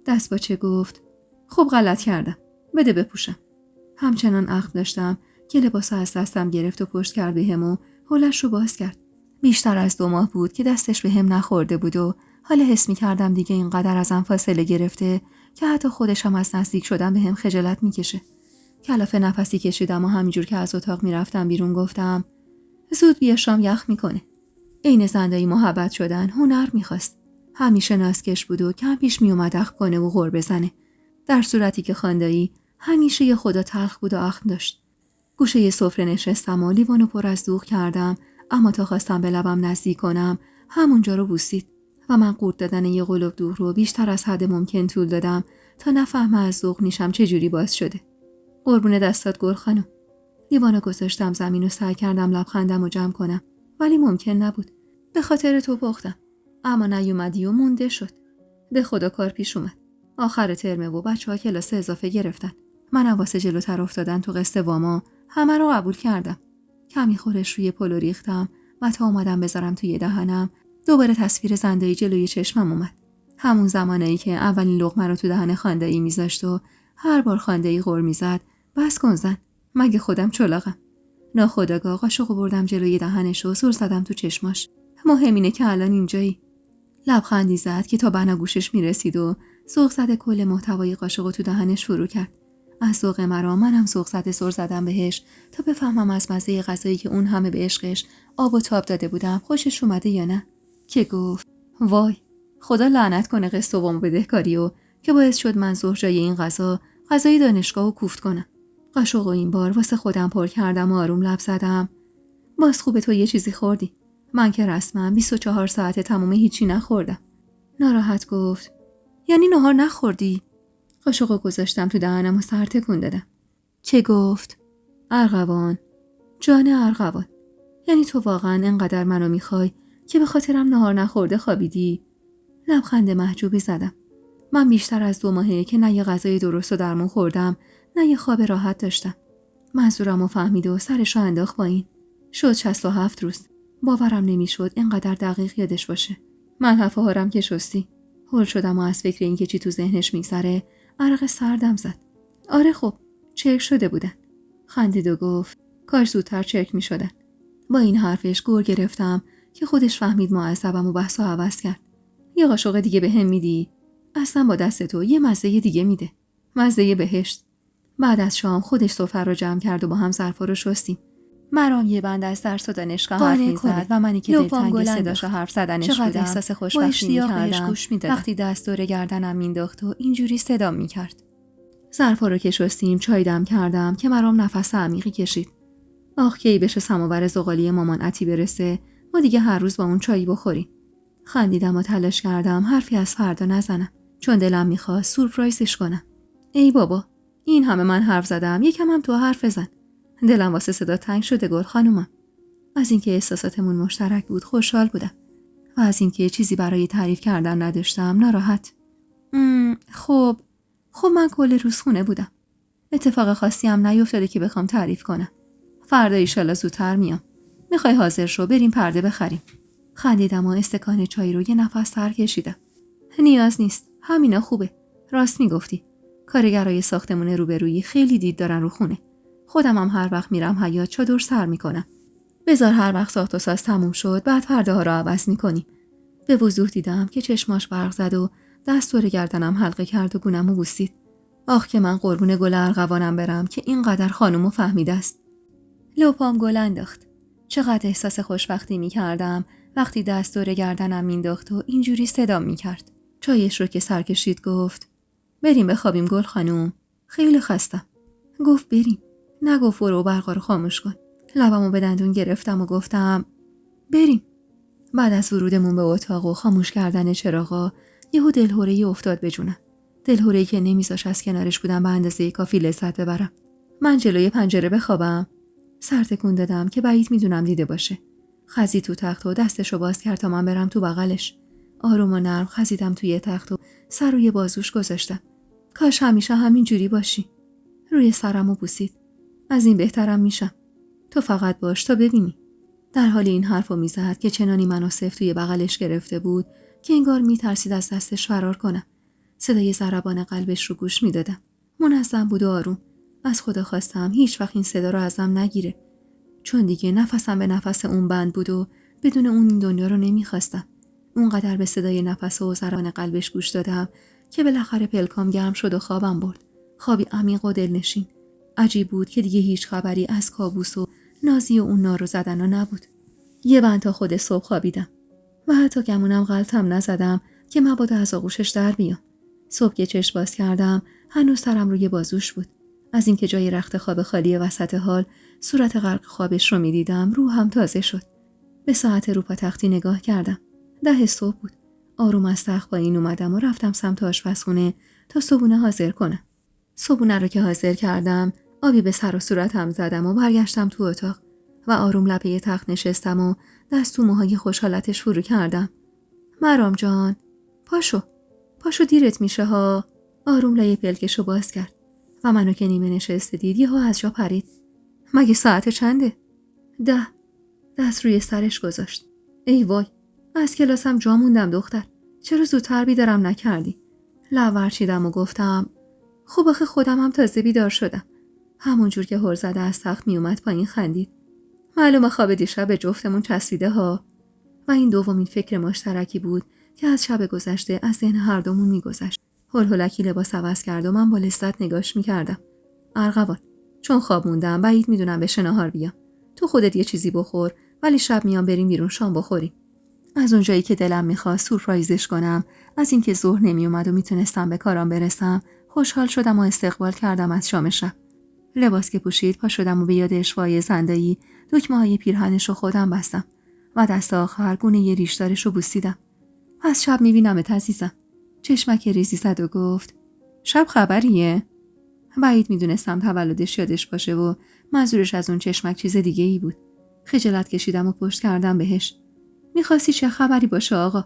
دست باچه گفت خب غلط کردم، بده بپوشم. همچنان اخم داشتم که لباسو از دستم گرفت و پشت کرد بهم و حولش رو باز کرد. بیشتر از 2 ماه بود که دستش بهم نخورده بود و حالا حس می‌کردم دیگه اینقدر ازم فاصله گرفته که حتی خودش هم از نزدیک شدن بهم خجالت میکشه. کلافه نفسی کشیدم و همینجور که از اتاق میرفتم بیرون گفتم زود بیا شام یخ میکنه. عین زندایی محبت شدن هنر میخواست. همیشه نازکش بود و کم پیش میومد اخم کنه و غر بزنه، در صورتی که خاندایی همیشه یه خدا تلخ بود و اخم داشت. گوشه یه سفره نشستم و لیوانو پر از دوغ کردم، اما تا خواستم به لبم نزدیک کنم همونجا رو بوسید و من قورت دادن یه قلوب دوغ رو بیشتر از حد ممکن طول دادم تا نفهمه از ذوق نیشم چجوری باز شده. قربون دستات گل خانم. لیوانو گذاشتم زمین و سعی کردم لبخندم رو جمع کنم، ولی ممکن نبود. به خاطر تو پختم، اما نیومدی و مونده شد. به خدا کار پیش اومد. آخر ترمه و بچه‌ها کلاس اضافه گرفتن. منم واسه جلوتر افتادن تو قسط واما همه رو قبول کردم. کمی خورش روی پلو ریختم و تا اومدم بذارم توی دهنم دوباره تصویر زندایی جلوی چشمم اومد. همون زمانی که اولین لقمه رو تو دهن خاندایی میذاشت و هر بار خاندایی غر میزد بس کن زن، مگه خودم چلاقم. ناخودآگاه قاشقو بردم جلوی دهنش و سر زدم تو چشماش. مهم اینه که الان اینجایی. لبخندی زد که تا بناگوشش میرسید و ذوق زده کل محتوای قاشقو تو دهنش فرو کرد. از ذوق مرا منم ذوق زده سر زدم بهش تا بفهمم از مزه غذایی که اون همه به عشقش آب و تاب داده بودم خوشش اومده یا نه. که گفت وای خدا لعنت کنه قسط وامو بدهکاریو که باعث شد من ظهر جای این غذای دانشگاهو کوفت کنم. قاشقو این بار واسه خودم پر کردم و آروم لب زدم. باز خوبه تو یه چیزی خوردی. من که رسما 24 ساعت تمام هیچی نخوردم. ناراحت گفت یعنی نهار نخوردی؟ قاشقو گذاشتم تو دهنم و سر تکون دادم. که گفت ارغوان، جان ارغوان، یعنی تو واقعا انقدر منو میخوای که به خاطرم نهار نخورده خوابیدی؟ لبخند محجوبی زدم. من بیشتر از 2 ماهه که نه یه غذای درست و درمون خوردم، نه یه خواب راحت داشتم. منظورمو فهمید و سرشو انداخت پایین. شد 67 روز. باورم نمیشد اینقدر دقیق یادش باشه. ملحفه هارم که شستی. هول شدم و از فکر اینکه چی تو ذهنش میگذره عرق سردم زد. آره خب، چرک شده بودن. خندید و گفت کاش زودتر چرک میشدن. با این حرفش گور گرفتم که خودش فهمید معذبم و بحثو عوض کرد. یه قاشق دیگه بهم میدی؟ اصلا با دست تو یه مزه دیگه میده. مزه بهشت. بعد از شام خودش سفره رو جمع کرد و با هم ظرفا رو شستیم. مرام یه بند از درس و دانشگاه حرف می‌زد و منی که دلتنگ صداشو حرف زدنش بودم. چقدر احساس خوشبختی می‌کردم وقتی دست دور گردنم مینداخت و اینجوری صدام می‌کرد. ظرفا رو که شستیم چای دم کردم که مرام نفس عمیقی کشید. آخ کی بشه سماور زغالی مامان عتی برسه ما دیگه هر روز با اون چایی بخوریم. خندیدم و تلاش کردم حرفی از فردا نزنم چون دلم می‌خواست سورپرایزش کنم. ای بابا این همه من حرف زدم یکم هم تو حرف بزن. دلم واسه صدا تنگ شده گل خانومم. از اینکه احساساتمون مشترک بود خوشحال بودم و از اینکه چیزی برای تعریف کردن نداشتم ناراحت. خب من کل روز خونه بودم. اتفاق خاصی هم نیفتاده که بخوام تعریف کنم. فردا ایشالا زودتر میام. میخوای حاضر شو بریم پرده بخریم. خندیدم و استکان چای رو یه نفس تر کشیدم. نیاز نیست. همینا خوبه. راست میگفتی. کارگرای ساختمون روبرویی خیلی دید دارن رو خونه. خودم هم هر وقت میرم حیاط چادر سر میکنم. بذار هر وقت ساخت و ساز تموم شد بعد پرده ها رو عوض میکنی. به وضوح دیدم که چشماش برق زد و دست دور گردنم حلقه کرد و گونمو بوسید. آخ که من قربون گل ارغوانم برم که اینقدر خانومو فهمیده است. لپام گل انداخت. چقدر احساس خوشبختی میکردم وقتی دست دور گردنم مینداخت و اینجوری صدام میکرد. چایش رو که سر کشید گفت بریم بخوابیم گل خانوم. خیلی خستم. گفت بریم. نگفت برو برقا رو خاموش کن. لبمو به دندون گرفتم و گفتم بریم. بعد از ورودمون به اتاق و خاموش کردن چراغا یهو دلهره‌ای افتاد به جونم. دلهره‌ای که نمیذاش از کنارش بودم به اندازه کافی لذت ببرم. من جلوی پنجره بخوابم. سر تکون دادم که بعید میدونم دیده باشه. خزید تو تخت و دستشو باز کرد تا من برم تو بغلش. آروم و نرم خزیدم توی تخت و سر روی بازوش گذاشتم. کاش همیشه همین جوری باشی. روی سرمو بوسید. از این بهترم میشم. تو فقط باش تا ببینی. در حال این حرفو میزد که چنانی منو صف توی بغلش گرفته بود که انگار میترسید از دستش فرار کنم. صدای ضربان قلبش رو گوش میدادم. منظم بود و آروم. از خدا خواستم هیچ وقت این صدا رو ازم نگیره. چون دیگه نفسم به نفس اون بند بود و بدون اون این دنیا رو نمیخواستم. اونقدر به صدای نفس و ضربان قلبش گوش دادم که بالاخره پلکام گرم شد و خوابم برد. خوابی عمیق و دلنشین. عجیب بود که دیگه هیچ خبری از کابوس و نازی و اون نارو زدنا نبود. یه بند تا خود صبح خوابیدم و حتی گمونم غلطم نزدم که مبادا از آغوشش در بیام. صبح که چشم باز کردم هنوز سرم روی بازوش بود. از اینکه جای رخت خواب خالی وسط حال صورت غرق خوابش رو میدیدم روحم تازه شد. به ساعت رو پاتختی نگاه کردم. 10 صبح بود. آروم از تخت پایین اومدم و رفتم سمت آشپزخونه تا صبحونه حاضر کنم. صبحونه رو که حاضر کردم آبی به سر و صورتم زدم و برگشتم تو اتاق و آروم لبه تخت نشستم و دست تو موهای خوشحالتش فرو کردم. مرام جان پاشو دیرت میشه ها. آروم لایه پلکشو باز کرد و منو که نیمه نشسته دید یهو از جا پرید. مگه ساعت چنده؟ 10. دست روی سرش گذاشت. ای وای، از کلاسم جا موندم دختر. چرا زودتر بیدارم نکردی؟ لب ورچیدم و گفتم خب آخه خودم هم تازه بیدار شدم. همونجور که هر زده از تخت می اومد پایین خندید. معلومه خواب دیشب به جفتمون چسبیده ها. و این دومین فکر مشترکی بود که از شب گذشته از ذهن هر دومون میگذشت. هلهلکی لباس عوض کرد و من با لذت نگاش میکردم. ارغوان، چون خواب موندم بعید میدونم بشه نهار بیام. تو خودت یه چیزی بخور ولی شب میام بریم بیرون شام بخوریم. از اونجایی که دلم میخواست سورپرایزش کنم، از اینکه ظهر نمیومد و میتونستم به کارام برسم، خوشحال شدم و استقبال کردم از شام شب. لباس که پوشید پا شدم و به یاد اشوای زندایی دکمه‌های پیرهنش رو خودم بستم و دست آخر گونه یه ریشدارش رو بوسیدم. از شب میبینمت عزیزم. چشمک ریزی زد و گفت شب خبریه؟ بعید میدونستم تولدش یادش باشه و منظورش از اون چشمک چیز دیگه ای بود. خجالت کشیدم و پشت کردم بهش. میخواستی چه خبری باشه آقا؟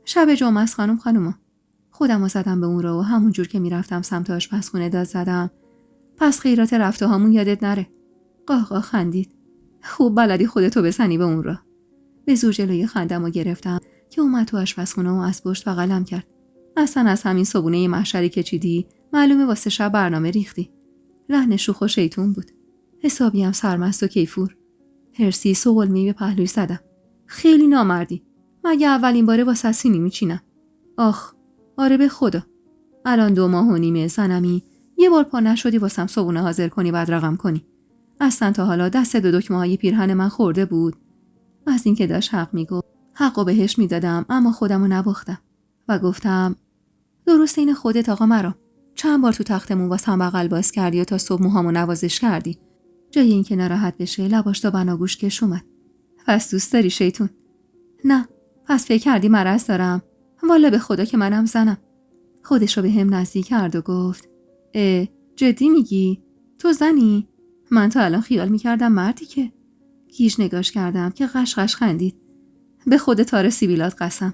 شب جمعه است خانوما. خودم زدم به اون رو و همونجور که میرفتم سمت آشپزخونه داد زدم: پس خیرات رفته هامون یادت نره. قاقا خندید. خوب بلدی خودتو بزنی به اون راه. به زور جلوی خندم رو گرفتم که اومد تو آشپزخونه و از پشت بغلم کرد. اصلا از همین صبونه محشری که چیدی معلومه واسه شب برنامه ریختی. لحن شوخ و شیطون بود. حسابی هم سرمست و کیفور. هرسی سوقلمی به پهلوی زدم. خیلی نامردی. مگه اولین باره واسه سینی میچینم؟ آخ، آره به خدا. الان 2 ماه و نیمه زنمی یه بار پا نشدی واسم صبونه حاضر کنی بعد رقم کنی. اصلا تا حالا دست به دکمه‌های پیرهن من خورده بود. از این که داشت حق میگفت حقو بهش میدادم، اما خودمو نباختم و گفتم: درست این خودت آقا مرام. چند بار تو تختمون واسم بغل باز کردی و تا صبح موهامو نوازش کردی. جای این که ناراحت بشه لباش تا بناگوش کش اومد. پس دوست داری شیطون؟ نه. پس فکر کردی مرض دارم؟ والا به خدا که منم زنم. خودشو به هم نزدیک کرد و گفت: جدی میگی؟ تو زنی؟ من تا الان خیال میکردم مردی که. گیج نگاش کردم که قشقش خندید. به خود تار سیبیلات قسم.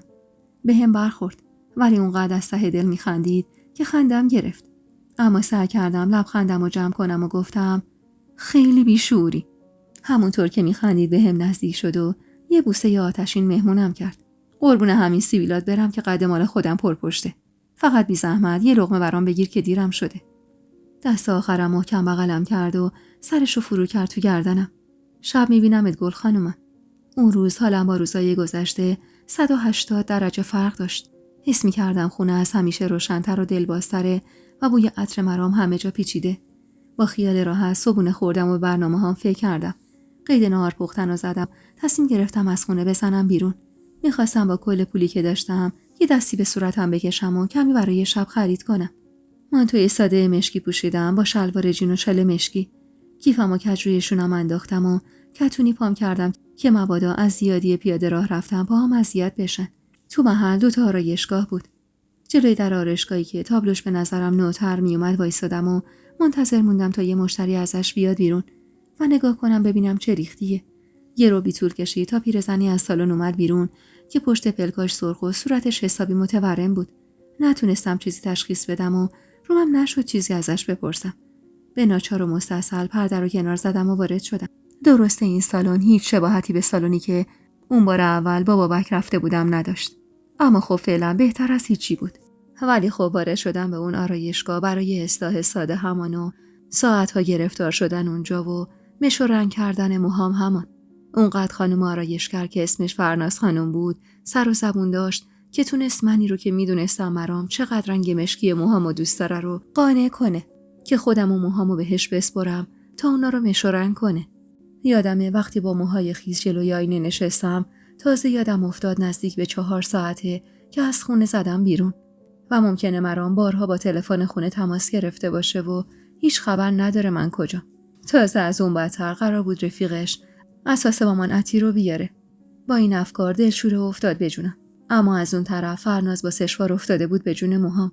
به هم برخورد، ولی اونقدر از ته دل میخندید که خندم گرفت. اما سعی کردم لبخندم رو جمع کنم و گفتم: خیلی بیشعوری. همونطور که میخندید به هم نزدیک شد و یه بوسه آتشین مهمونم کرد. قربون همین سیبیلات برم که قد مال خودم پرپشته. فقط بی زحمت یه لقمه برام بگیر که دیرم شده. دست آخرم محکم بغلم کرد و سرشو فرو کرد تو گردنم. شب میبینمت گل خانومم. اون روز حالم با روزای گذشته 180 درجه فرق داشت. حس میکردم خونه از همیشه روشن‌تر و دلبازتره و بوی عطر مرام همه جا پیچیده. با خیال راحت صبونه خوردم و برنامه هام فکر کردم. قید نهار پختن رو زدم. تصمیم گرفتم از خونه بزنم بیرون. میخواستم با کل پولی که داشتم یه دستی به صورتم بکشم و کمی برای شب خرید کنم. مانتوی ساده مشکی پوشیدم با شلوار جین و شال مشکی. کیفمو کج روی شونم انداختم و کتونی پام کردم که مبادا از زیادی پیاده راه رفتم پاهام اذیت بشن. تو محل 2 تا آرایشگاه بود. جلوی در آرایشگاهی که تابلوش به نظرم نوتر میومد وایسادم و منتظر موندم تا یه مشتری ازش بیاد بیرون و نگاه کنم ببینم چه ریختیه. یه رو بی طول کشید تا پیرزنی از سالن اومد بیرون که پشت پلکاش سرخ و صورتش حسابی متورم بود. نتونستم چیزی تشخیص بدم و رومم نشد چیزی ازش بپرسم. به ناچار و مستعسل پرده رو کنار زدم و وارد شدم. درسته این سالن هیچ شباهتی به سالنی که اون بار اول با بابک رفته بودم نداشت. اما خب فعلا بهتر از هیچی بود. ولی خب وارد شدم به اون آرایشگاه برای اصلاح ساده همان و ساعتها گرفتار شدن اونجا و مش و رنگ کردن موهام همان. اونقدر خانم آرایشگر که اسمش فرناز خانم بود سر و زبون داشت که تونست منی رو که میدونستم مرام چقدر رنگ مشکی موهامو دوست داره رو قانع کنه که خودم و موهامو بهش بسپرم تا اونا رو مش و رنگ کنه. یادمه وقتی با موهای خیس جلوی آینه نشستم تازه یادم افتاد نزدیک به 4 ساعته که از خونه زدم بیرون و ممکنه مرام بارها با تلفن خونه تماس گرفته باشه و هیچ خبر نداره من کجا. تازه از اون بدتر قرار بود رفیقش اساس مامانعتی رو بیاره. با این افکار دلشوره افتاد به جونم. اما از اون طرف فرناز با سشوار افتاده بود به جون موهام.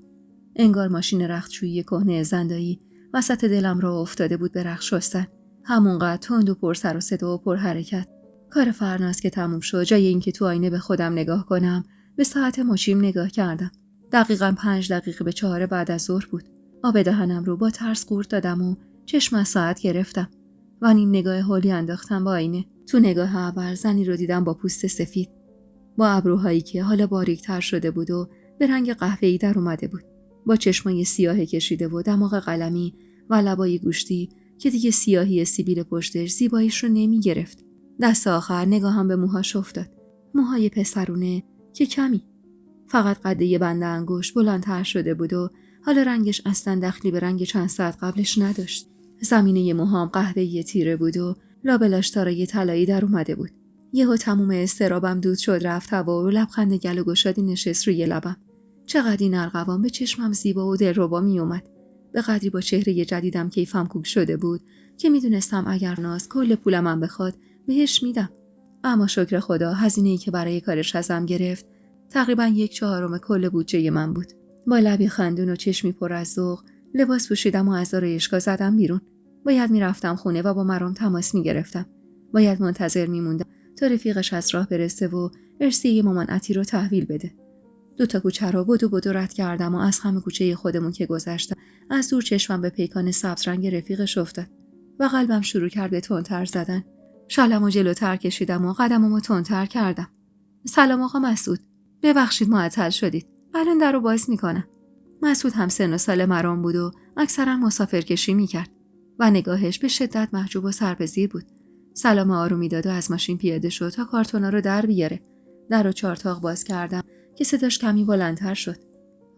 انگار ماشین رختشویی کهنه زندایی وسط دلم را افتاده بود به رخت شستن. همونقدر تند و پر سر و صدا و پر حرکت. کار فرناز که تموم شد جای اینکه تو آینه به خودم نگاه کنم به ساعت مچیم نگاه کردم. دقیقاً 5 دقیقه به 4 بعد از ظهر بود. آب دهنم رو با ترس قورت دادم و چشم از ساعت گرفتم و این نگاه هولی انداختم با آینه. تو نگاه اول زنی رو دیدم با پوست سفید، با ابروهایی که حالا باریک‌تر شده بود و به رنگ قهوه‌ای در اومده بود، با چشمای سیاه کشیده و دماغ قلمی و لبای گوشتی که دیگه سیاهی سیبیل پشتش زیباییش رو نمی گرفت. دست آخر نگاهم به موهاش افتاد. موهای پسرونه که کمی فقط قد یه بند انگشت بلندتر شده بود و حالا رنگش اصلا دخلی به رنگ چند ساعت قبلش نداشت. زمینه موهام قهوه‌ای تیره بود و لابلاش تارای طلایی در اومده بود. یهو تموم استرابم دود شد رفت هوا و لبخند گل و گشادی نشست روی لبم. چقدر این ارغوان به چشمم زیبا و دلربا می اومد. به قدری با چهره جدیدم کیفم کوک شده بود که میدونستم اگر ناز کل پولم بخواد بهش میدم. اما شکر خدا هزینه‌ای که برای کارش ازم گرفت تقریباً 1/4 کل بودجه من بود. با لبی خندون و چشمی پر از ذوق لباس پوشیدم و از آرایشگاه زدم بیرون. باید میرفتم خونه و با مرام تماس میگرفتم. باید منتظر میموندم تا رفیقش از راه برسه و ارثیه مامانعتی رو تحویل بده. 2 کوچه رو بدو رد کردم و از خم کوچه خودمون که گذشتم از دور چشمم به پیکان سبز رنگ رفیقش افتاد و قلبم شروع کرد به تندتر زدن. شالمو جلوتر کشیدم و قدممو تندتر کردم. سلام آقا مسعود. ببخشید معطل شدید. الان درو باز میکنم. مسعود هم سن و سال مرام بود و اکثرا مسافرکشی میکرد و نگاهش به شدت محجوب و سربزیر بود. سلام آرومی داد و از ماشین پیاده شد تا کارتونا رو در بیاره. در رو 4 تاق باز کردم که صداش کمی بلندتر شد.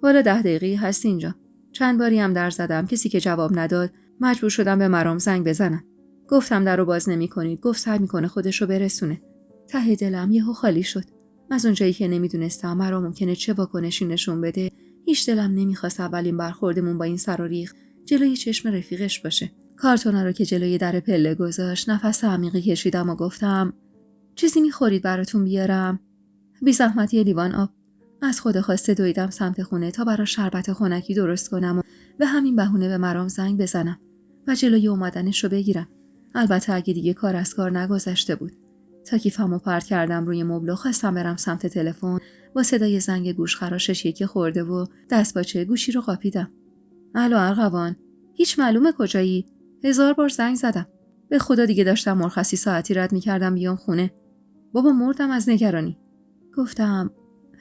والا 10 دقیقه هست اینجا. چند باری هم در زدم، کسی که جواب نداد مجبور شدم به مرام زنگ بزنم. گفتم در رو باز نمی کنید. گفت سعی میکنه خودش رو برسونه. ته دلم یهو خالی شد. از اونجایی که نمیدونستم مرام ممکنه چه واکنشی نشون بده، هیچ دلم نمیخواست اولین برخوردمون با این سر و ریخ جلوی چشم رفیقش باشه. کارتونا رو که جلوی در پله گذاشت، نفس عمیقی کشیدم و گفتم چیزی میخورید براتون بیارم؟ بی زحمت یه لیوان آب. از خود خواسته دویدم سمت خونه تا برای شربت خنکی درست کنم و به همین بهونه به مرام زنگ بزنم و جلوی اومدنش رو بگیرم. البته اگه دیگه کار از کار نگذشته بود. تا کیفمو پرت کردم روی مبل و خواستم برم سمت تلفن، با صدای زنگ گوشخراشش یکی خورده و دستپاچه گوشی رو قاپیدم. الو ارغوان، هیچ معلومه کجایی؟ 1000 بار زنگ زدم. به خدا دیگه داشتم مرخصی ساعتی رد می‌کردم بیام خونه. بابا مردم از نگرانی. گفتم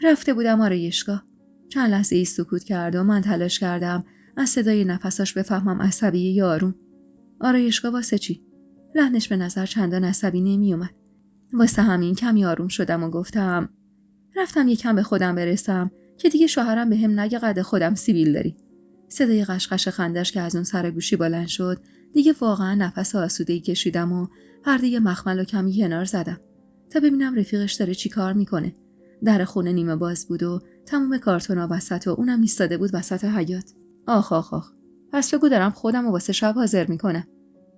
رفته بودم آرایشگاه. چند لحظه ای سکوت کرد و من تلاش کردم از صدای نفساش بفهمم عصبی یا آروم. آرایشگاه واسه چی؟ لحنش به نظر چندان عصبی نمیومد. واسه همین کمی آروم شدم و گفتم رفتم یکم به خودم برسم که دیگه شوهرم بهم نگه قد خودم سیبیل داری. صدای قشقش خندش که از اون سر گوشی بلند شد، دیگه واقعا نفس آسوده‌ای کشیدم و پرده مخمل و کمی کنار زدم تا ببینم رفیقش داره چی کار میکنه. در خونه نیمه باز بود و تموم کارتونا وسط و اونم ایستاده بود وسط حیاط. آخ. پس بگو دارم خودم رو واسه شب حاضر میکنم.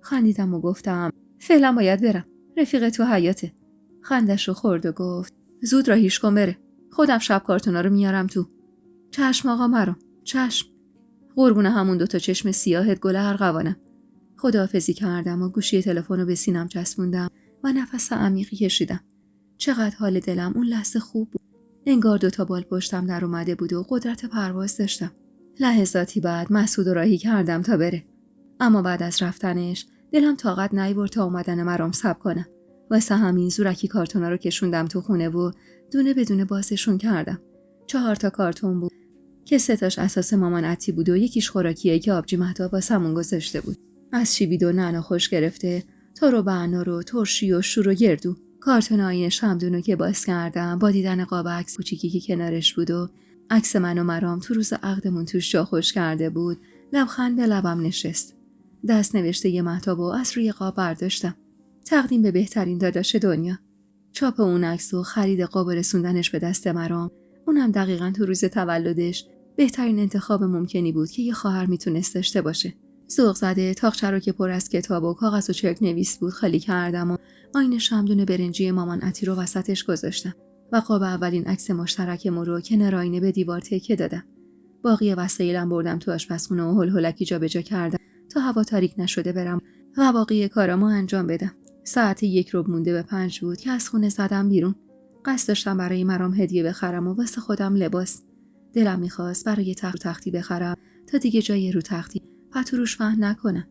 خندیدم و گفتم فعلا باید برم. رفیق تو حیاته. خندش رو خورد و گفت زود راهیش کن بره. خودم شب کارتونا رو میارم تو. چشم آقا مرام. چشم. قربون همون 2 چشم سیاهت گل ارغوانم. خداحافظی کردم و گوشی تلفن رو به سینم چسبوندم و نفس عمیقی کشیدم. چقدر حال دلم اون لحظه خوب بود. انگار 2 بال پشتم در اومده بود و قدرت پرواز داشتم. لحظاتی بعد مسعود راهی کردم تا بره. اما بعد از رفتنش دلم طاقت نیاورد تا اومدن مرام صبر کنم. واسه همین زورکی کارتونا رو کشوندم تو خونه و دونه بدونه بازشون کردم. 4 کارتون بود که 3 اساس مامان عطی بود و یکیش خوراکیه که آبجی مهتاب واسمون گذاشته بود. از شیبید و نعنا خوش گرفته تا رو بعنار و ترشی و شور و گردو. کارتون آینه شمدونو که باز کردم با دیدن قاب عکس کوچیکی که کنارش بود و عکس من و مرام تو روز عقدمون توش جا خوش کرده بود، لبخند به لبم نشست. دست نوشته یه مهتاب و از روی قاب برداشتم. تقدیم به بهترین داداش دنیا. چاپ اون عکس و خرید قاب رسوندنش به دست مرام، اونم دقیقاً تو روز تولدش، بهترین انتخاب ممکنی بود که یه خواهر میتونست داشته باشه. ذوق زده تاقچه رو که پر از کتاب و کاغذ و چرک نویس بود خالی کردم و آینه شمدون برنجی مامان عطی رو وسطش گذاشتم و قاب اولین عکس مشترکمون رو کنار آینه به دیوار تکیه دادم. باقی وسایلم بردم تو آشپزخونه و هلهلکی جابجا کردم تا هوا تاریک نشده برم و باقی کارامو انجام بدم. ساعت 1 مونده به 5 بود که از خونه زدم بیرون. قصد داشتم برای مرام هدیه بخرم و واسه خودم لباس. دلم می‌خواست برای تختی بخرم تا دیگه جای رو تختی پتو روش پهن نکنم.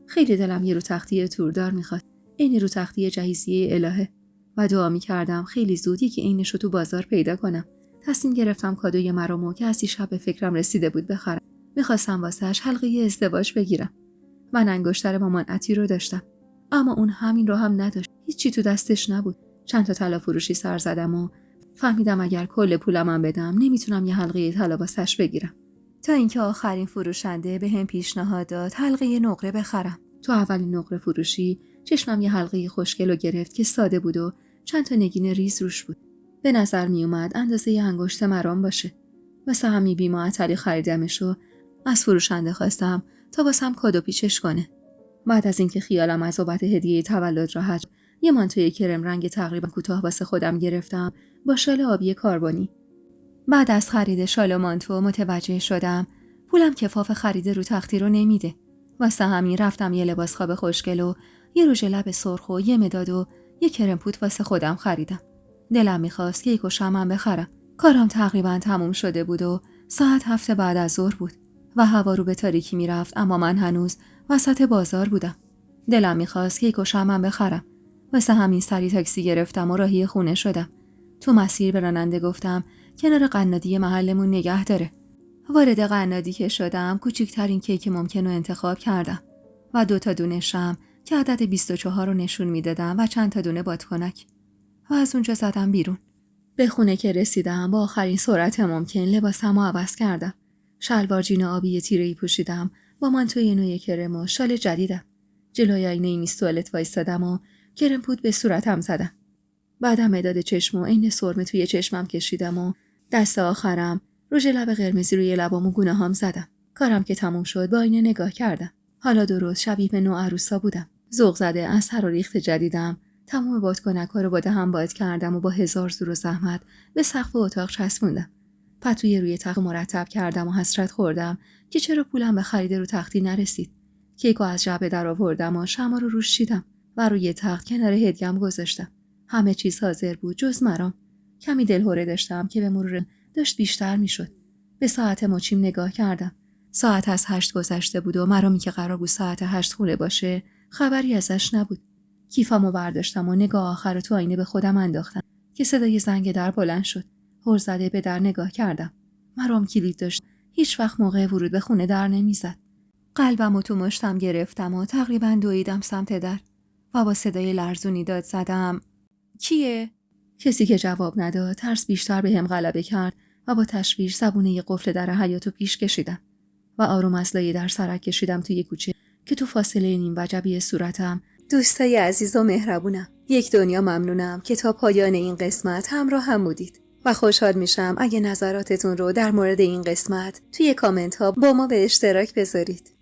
خیلی دلم یه رو تختی توردار می‌خواد. این رو تختی جهیزیه الهه و دعا می‌کردم خیلی زود یکی عینش رو تو بازار پیدا کنم. تصمیم گرفتم کادوی مرامو که از شب به فکرم رسیده بود بخرم. می‌خواستم واسهش حلقه ازدواج بگیرم. من انگشتر مامان عطی رو داشتم. اما اون همین رو هم نداشت. هیچی تو دستش نبود. چند تا طلا فروشی سر زدم و فهمیدم اگر کل پولم بدم نمیتونم یه حلقه طلا واسش بگیرم. تا اینکه آخرین فروشنده بهم پیشنهاد داد حلقه نقره بخرم. تو اولین نقره فروشی چشمم یه حلقه خوشگل رو گرفت که ساده بود و چند تا نگین ریز روش بود. به نظر می اومد اندازه ی انگشت مرام باشه. واسه همین بی‌معطلی خریدمش و از فروشنده خواستم تا واسم کادو پیچش کنه. بعد از اینکه خیالم از بابت هدیه تولد راحت، یه مانتوی کرم رنگ تقریبا کوتاه واسه خودم گرفتم با شال آبی کاربونی. بعد از خرید شال و مانتو متوجه شدم پولم کفاف خرید رو تختی رو نمیده. واسه همین رفتم یه لباس خواب خوشگل و یه رژ لب سرخ و یه مداد و یه کرم پوت واسه خودم خریدم. دلم میخواست کیک و شمعم بخرم. کارم تقریبا تموم شده بود و ساعت 7 بعد از ظهر بود و هوا رو به تاریکی میرفت، اما من هنوز وسط بازار بودم. دلم میخواست کیک و شمعم بخرم. واسه همین سری تاکسی گرفتم و راهی خونه شدم. تو مسیر به راننده گفتم کنار قنادی محلمون نگه داره. وارد قنادی که شدم کوچکترین کیک ممکن رو انتخاب کردم و 2 تا دونه شمع که عدد 24 رو نشون میدادم و چند تا دونه بادکنک و از اونجا زدم بیرون. به خونه که رسیدم با آخرین سرعت ممکن لباسمو عوض کردم. شلوار جین آبی تیره‌ای پوشیدم با مانتوی نوی کرم و شال جدیدم. جلوی آینه میز توالت وایسادم و کرم پود به صورتم زدم. بعدم مداد چشم و عین سرمه توی چشمم کشیدم و دست آخرم رژ لب قرمزی روی لبام و گونه‌هام زدم. کارم که تموم شد با آینه نگاه کردم. حالا درست شبیه به نوعروسا بودم. ذوق زده از سر و ریخت جدیدم تمام بادکنک‌ها رو با دهن باز کردم و با هزار زور و زحمت به سقف اتاق چسبوندم. پتوی روی تخت مرتب کردم و حسرت خوردم که چرا پولم به خرید رو تختی نرسید. کیکو از جعبه درآوردم و شمع رو روش چیدم و روی تخت کنار هدیه‌ام گذاشتم. همه چیز حاضر بود جز مرام. کمی دلهره داشتم که به مرور داشت بیشتر میشد. به ساعت مچیم نگاه کردم. ساعت از 8 گذشته بود و مرامی که قرار بود ساعت 8 خونه باشه خبری ازش نبود. کیفمو برداشتم و نگاه آخر تو آینه به خودم انداختم که صدای زنگ در بلند شد. هر زده به در نگاه کردم. مرام کلید داشت. هیچ وقت موقع ورود به خونه در نمیزد. قلبمو تو مشتم گرفتم و تقریبا دویدم سمت در و با صدای لرزونی داد زدم کیه؟ کسی که جواب نداد ترس بیشتر بهم غلبه کرد و با تشویش زبونه قفل در حیاطو پیش کشیدم و آروم از لای در سرک کشیدم توی کوچه که تو فاصله نیم وجبی صورتم دوستای عزیز و مهربونم، یک دنیا ممنونم که تا پایان این قسمت همراه هم بودید و خوشحال میشم اگه نظراتتون رو در مورد این قسمت توی کامنت ها با ما به اشتراک بذارید.